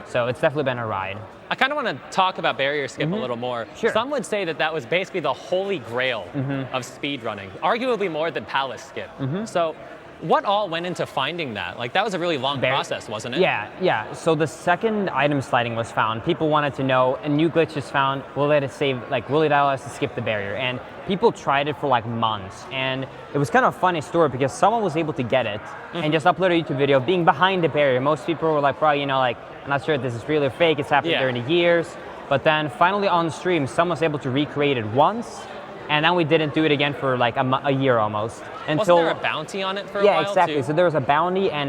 So it's definitely been a ride. I kind of want to talk about barrier skip a little more. Sure. Some would say that that was basically the holy grail of speedrunning, arguably more than palace skip. So What all went into finding that? Like, that was a really long process, wasn't it? Yeah. So the second item sliding was found, people wanted to know, a new glitch is found, will it allow us to skip the barrier? And people tried it for like months. And it was kind of a funny story because someone was able to get it and just upload a YouTube video being behind the barrier. Most people were like, bro, I'm not sure if this is real or fake, it's happened during the years. But then finally on stream, someone was able to recreate it once, and then we didn't do it again for like a year almost. Wasn't there a bounty on it for a while? Yeah, exactly. Too? So there was a bounty, and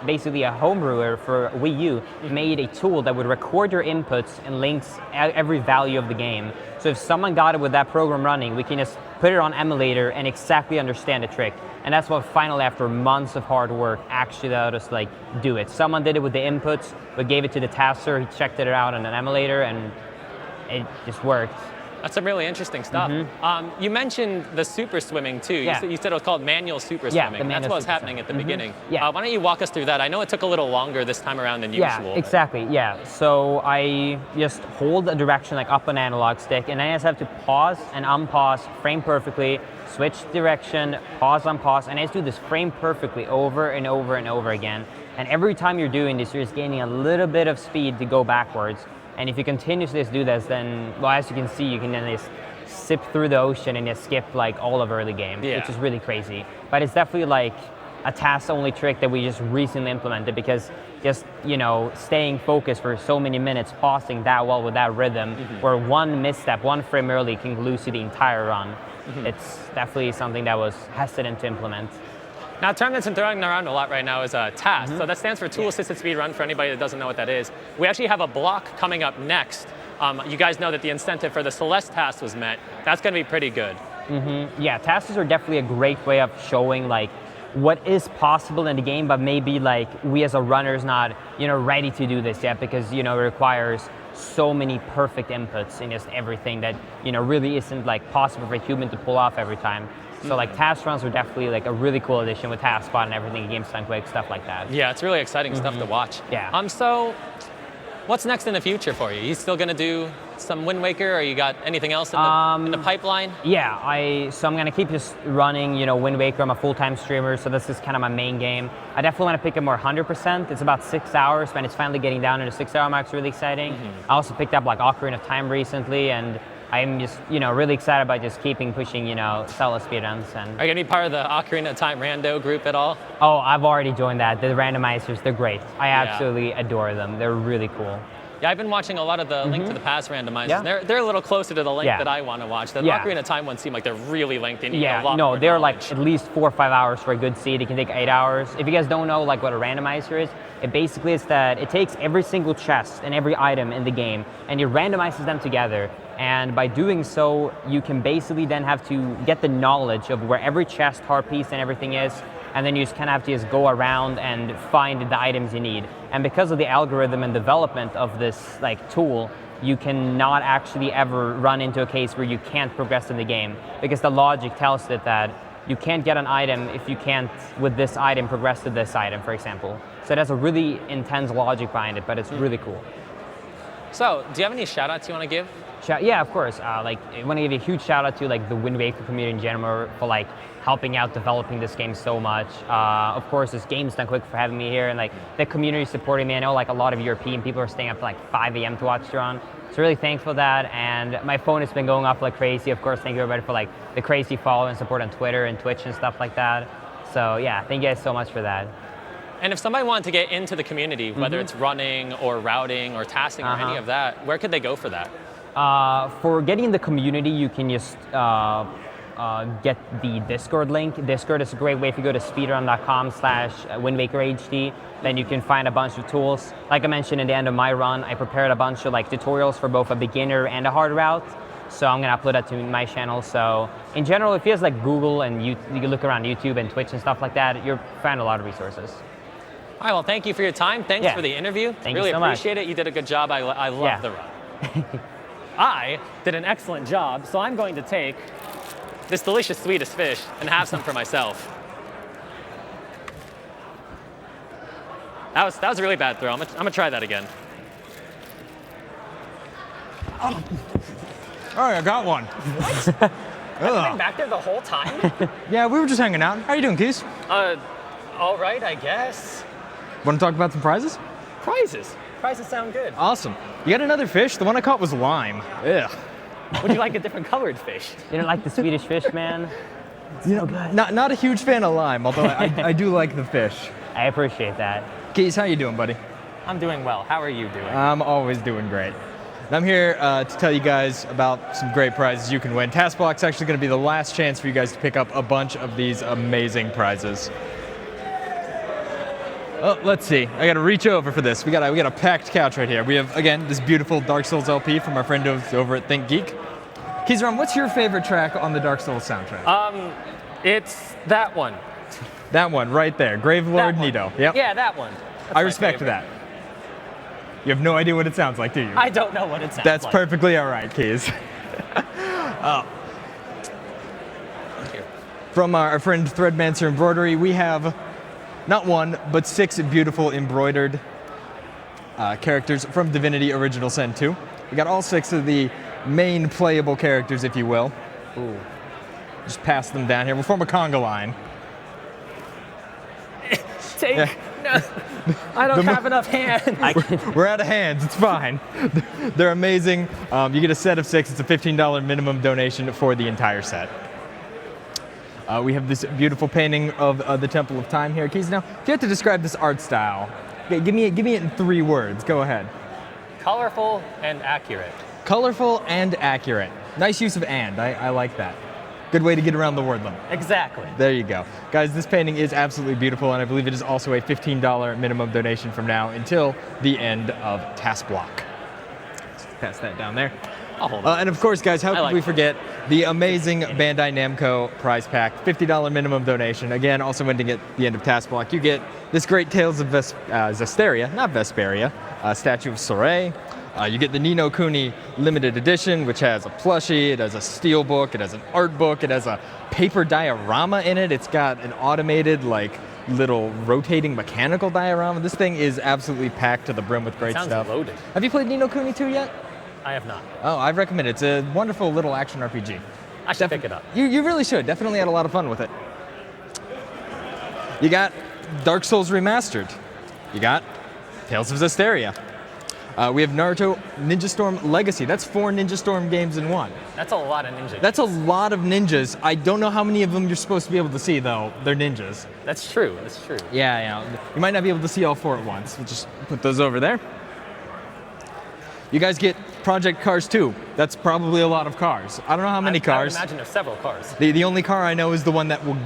basically a homebrewer for Wii U made a tool that would record your inputs and links every value of the game. So if someone got it with that program running, we can just put it on emulator and exactly understand the trick. And that's what finally, after months of hard work, actually let us do it. Someone did it with the inputs, we gave it to the taster, he checked it out on an emulator, and it just worked. That's some really interesting stuff. You mentioned the super swimming too. Yeah. You said it was called manual super Yeah, swimming. the That's manual what was super happening at the beginning. Yeah. Why don't you walk us through that? I know it took a little longer this time around than Yeah, usual. exactly. Yeah. So I just hold a direction up an analog stick, and I just have to pause and unpause, frame perfectly, switch direction, pause, unpause, and I just do this frame perfectly over and over and over again. And every time you're doing this, you're just gaining a little bit of speed to go backwards. And if you continuously do this, then, well, as you can see, you can then just sip through the ocean and just skip all of early game, which is really crazy. But it's definitely a task-only trick that we just recently implemented, because just staying focused for so many minutes, pausing that well with that rhythm, where one misstep, one frame early can lose you the entire run. It's definitely something that was hesitant to implement. Now, a term that's been thrown around a lot right now is TAS. So that stands for Tool Assisted Speed Run, for anybody that doesn't know what that is. We actually have a block coming up next. You guys know that the incentive for the Celeste task was met. That's going to be pretty good. Yeah, tasks are definitely a great way of showing what is possible in the game, but maybe we as a runner is not ready to do this yet, because it requires so many perfect inputs in just everything that really isn't possible for a human to pull off every time. So task runs are definitely a really cool addition with task spot and everything, games done quick, stuff like that. Yeah, it's really exciting stuff to watch. Yeah. So what's next in the future for you? You still going to do some Wind Waker, or you got anything else in the pipeline? Yeah, so I'm going to keep just running, Wind Waker. I'm a full-time streamer, so this is kind of my main game. I definitely want to pick up more 100%. It's about 6 hours, and it's finally getting down to the 6 hour mark. It's really exciting. I also picked up Ocarina of Time recently, and I'm just, really excited about just keeping pushing, Zelda speedruns. And Are you going to be part of the Ocarina of Time rando group at all? Oh, I've already joined that. The randomizers, they're great. I absolutely adore them. They're really cool. Yeah, I've been watching a lot of the Link to the Past randomizers. Yeah. They're a little closer to the length that I want to watch. The Ocarina of Time ones seem like they're really lengthy. And you need a lot more they're knowledge. at least 4 or 5 hours for a good seed. It can take 8 hours. If you guys don't know what a randomizer is, it basically is that it takes every single chest and every item in the game and it randomizes them together. And by doing so, you can basically then have to get the knowledge of where every chest, heart piece, and everything is, and then you just kind of have to just go around and find the items you need. And because of the algorithm and development of this tool, you cannot actually ever run into a case where you can't progress in the game, because the logic tells it that you can't get an item if you can't, with this item, progress to this item, for example. So there's a really intense logic behind it, but it's really cool. So, do you have any shout-outs you want to give? Yeah, of course. I want to give a huge shout out to the Wind Waker community in general for helping out developing this game so much. Of course, this Games Done Quick for having me here, and the community supporting me. I know a lot of European people are staying up to 5 a.m. to watch the run. So really thankful for that. And my phone has been going off like crazy. Of course, thank you everybody for the crazy follow and support on Twitter and Twitch and stuff like that. So yeah, thank you guys so much for that. And if somebody wanted to get into the community, whether it's running or routing or tasking or any of that, where could they go for that? For getting in the community, you can just get the Discord link. Discord is a great way. If you go to speedrun.com/WindWakerHD, then you can find a bunch of tools. Like I mentioned at the end of my run, I prepared a bunch of tutorials for both a beginner and a hard route. So I'm gonna upload that to my channel. So in general, it feels like Google, and you can look around YouTube and Twitch and stuff like that. You'll find a lot of resources. All right, well, thank you for your time. Thanks for the interview. Thank really you so much. appreciate it. You did a good job. I love the run. I did an excellent job, so I'm going to take this delicious Swedish fish and have some for myself. That was a really bad throw. I'm gonna try that again. Oh, I got one. What? Have you been back there the whole time? Yeah, we were just hanging out. How you doing, Keys? All right, I guess. Want to talk about some prizes? Prizes. Prizes sound good. Awesome. You got another fish? The one I caught was lime. Ugh. Would you like a different colored fish? You don't like the Swedish fish, man? You know, not a huge fan of lime, although I do like the fish. I appreciate that. Keys, how you doing, buddy? I'm doing well. How are you doing? I'm always doing great. And I'm here to tell you guys about some great prizes you can win. TaskBlock's actually going to be the last chance for you guys to pick up a bunch of these amazing prizes. Oh, let's see. I got to reach over for this. We got a packed couch right here. We have, again, this beautiful Dark Souls LP from our friend over at Think Geek. Keyzeron, what's your favorite track on the Dark Souls soundtrack? It's that one. That one right there, Gravelord Nito. Yep. Yeah, that one. That's I my respect favorite. that. You have no idea what it sounds like, do you? I don't know what it sounds That's like. perfectly all right, Keys. From our friend Threadmancer Embroidery, we have not one, but 6 beautiful embroidered characters from Divinity Original Sin 2. We got all 6 of the main playable characters, if you will. Ooh. Just pass them down here. We'll form a conga line. No, I don't have enough hands. We're out of hands, it's fine. They're amazing. You get a set of 6, it's a $15 minimum donation for the entire set. We have this beautiful painting of the Temple of Time here. Keys, now, if you have to describe this art style, give me it in 3 words, go ahead. Colorful and accurate. Colorful and accurate. Nice use of and, I like that. Good way to get around the word limit. Exactly. There you go. Guys, this painting is absolutely beautiful, and I believe it is also a $15 minimum donation from now until the end of TaskBlock. Let's pass that down there. I'll hold it. And of course, guys, how could we forget the amazing Bandai Namco prize pack, $50 minimum donation. Again, also ending at the end of TaskBlock. You get this great Tales of Zestiria, not Vesperia, statue of Soray. You get the Ni no Kuni limited edition, which has a plushie, it has a steel book, it has an art book, it has a paper diorama in it. It's got an automated, like, little rotating mechanical diorama. This thing is absolutely packed to the brim with great Sounds stuff. loaded. Have you played Ni no Kuni 2 yet? I have not. Oh, I recommend it. It's a wonderful little action RPG. I should pick it up. You really should. Definitely had a lot of fun with it. You got Dark Souls Remastered. You got Tales of Zestiria. We have Naruto Ninja Storm Legacy. That's 4 Ninja Storm games in one. That's a lot of ninja. That's a lot of ninjas. I don't know how many of them you're supposed to be able to see, though. They're ninjas. That's true. That's true. Yeah. You might not be able to see all 4 at once. We'll just put those over there. You guys get Project Cars 2. That's probably a lot of cars. I don't know how many cars. I would imagine there's several cars. The only car I know is the one that will,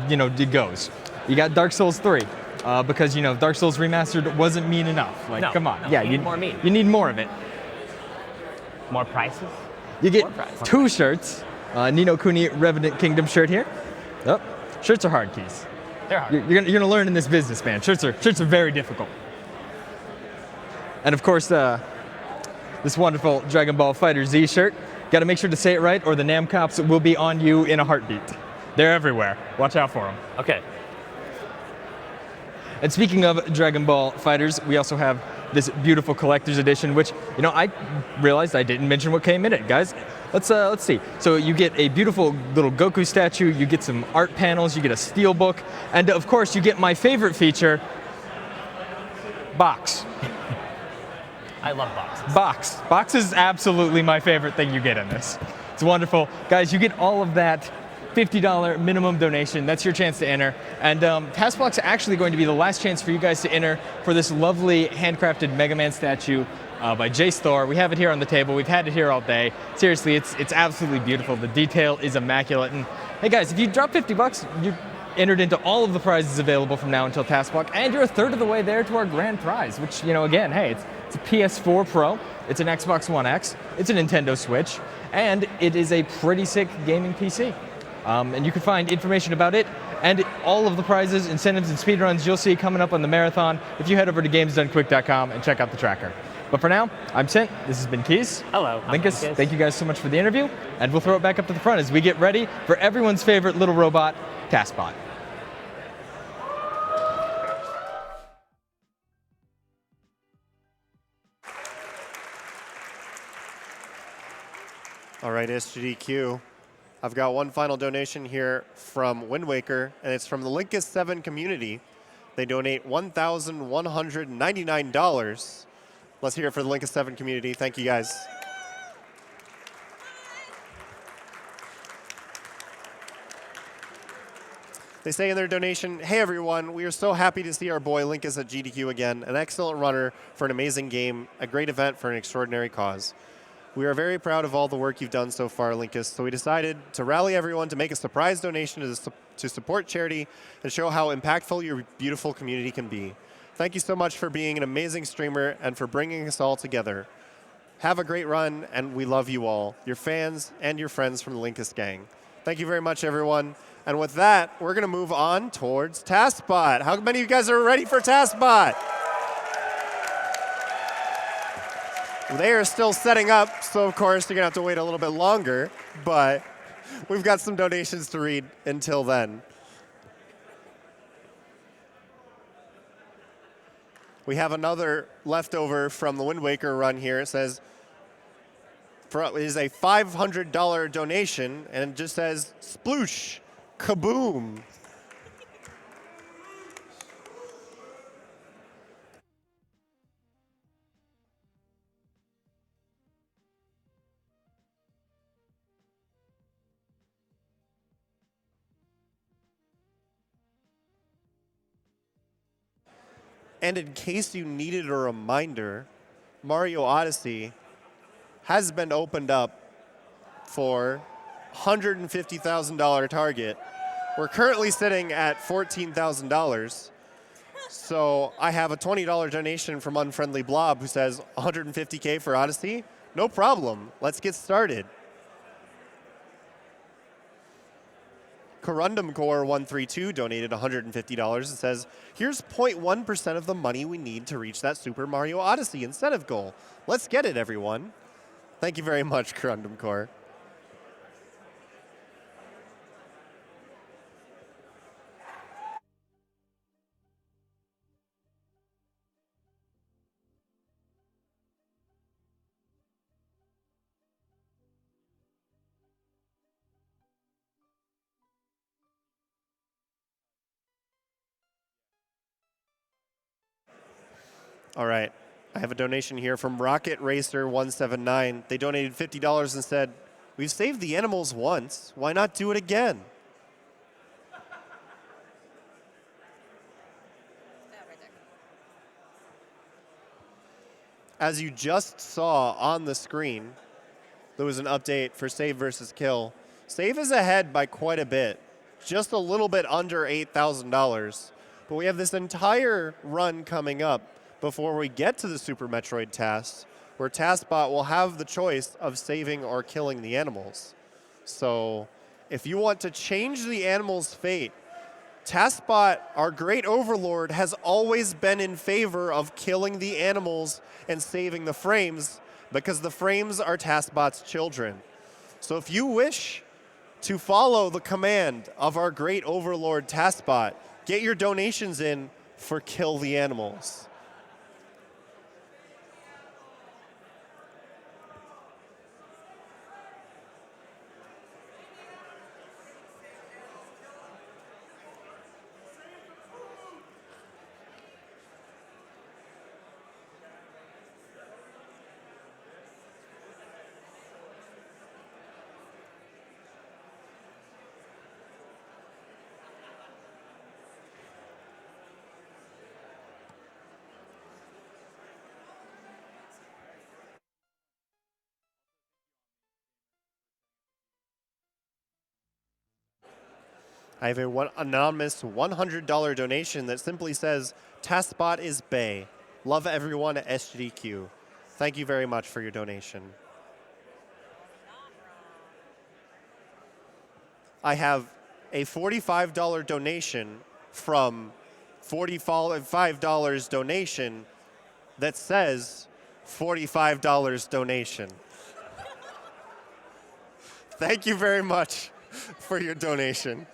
goes. You got Dark Souls 3. Because, Dark Souls Remastered wasn't mean enough. Like, No, come on. no, Yeah, you need more mean. You need more of it. More prices? You get More price. 2 shirts. Ni no Kuni Revenant Kingdom shirt here. Oh, shirts are hard, Keys. They're hard. You're gonna learn in this business, man. Shirts are very difficult. And of course, this wonderful Dragon Ball Fighter Z shirt. Got to make sure to say it right, or the Nam cops will be on you in a heartbeat. They're everywhere. Watch out for them. Okay. And speaking of Dragon Ball Fighters, we also have this beautiful collector's edition, which, I realized I didn't mention what came in it, guys. Let's see. So you get a beautiful little Goku statue, you get some art panels, you get a steel book, and of course you get my favorite feature, box. I love boxes. Box. Box is absolutely my favorite thing you get in this. It's wonderful. Guys, you get all of that $50 minimum donation. That's your chance to enter. And TaskBlock's actually going to be the last chance for you guys to enter for this lovely handcrafted Mega Man statue by Jace Thor. We have it here on the table. We've had it here all day. Seriously, it's absolutely beautiful. The detail is immaculate. And hey guys, if you drop $50, you're entered into all of the prizes available from now until TaskBlock, and you're a third of the way there to our grand prize, which, again, hey, it's a PS4 Pro, it's an Xbox One X, it's a Nintendo Switch, and it is a pretty sick gaming PC. And you can find information about it and all of the prizes, incentives, and speedruns you'll see coming up on the marathon if you head over to gamesdonequick.com and check out the tracker. But for now, I'm Sint. This has been Keys. Hello. I'm Linkus, Linkus. thank you guys so much for the interview, and we'll throw it back up to the front as we get ready for everyone's favorite little robot, TaskBot. All right, SGDQ. I've got one final donation here from Wind Waker, and it's from the Linkus7 community. They donate $1,199. Let's hear it for the Linkus7 community. Thank you, guys. They say in their donation, hey everyone, we are so happy to see our boy Linkus at GDQ again, an excellent runner for an amazing game, a great event for an extraordinary cause. We are very proud of all the work you've done so far, Linkus, so we decided to rally everyone to make a surprise donation to support charity and show how impactful your beautiful community can be. Thank you so much for being an amazing streamer and for bringing us all together. Have a great run, and we love you all, your fans and your friends from the Linkus gang. Thank you very much, everyone. And with that, we're going to move on towards TaskBot. How many of you guys are ready for TaskBot? They are still setting up, so of course you're going to have to wait a little bit longer, but we've got some donations to read until then. We have another leftover from the Wind Waker run here. It says, it is a $500 donation, and it just says, sploosh. Kaboom. And in case you needed a reminder, Mario Odyssey has been opened up for $150,000 target. We're currently sitting at $14,000. So I have a $20 donation from Unfriendly Blob who says 150K for Odyssey. No problem. Let's get started. Corundum Core 132 donated $150 and says, here's 0.1% of the money we need to reach that Super Mario Odyssey incentive goal. Let's get it, everyone. Thank you very much, Corundum Core. All right. I have a donation here from Rocket Racer 179. They donated $50 and said, we've saved the animals once. Why not do it again? As you just saw on the screen, there was an update for Save versus Kill. Save is ahead by quite a bit, just a little bit under $8,000. But we have this entire run coming up before we get to the Super Metroid task, where TaskBot will have the choice of saving or killing the animals. So if you want to change the animal's fate, TaskBot, our great overlord, has always been in favor of killing the animals and saving the frames, because the frames are TaskBot's children. So if you wish to follow the command of our great overlord TaskBot, get your donations in for Kill the Animals. I have an anonymous $100 donation that simply says, TaskBot is bae. Love everyone at SGDQ. Thank you very much for your donation. I have a $45 donation from $45 donation that says $45 donation. Thank you very much for your donation.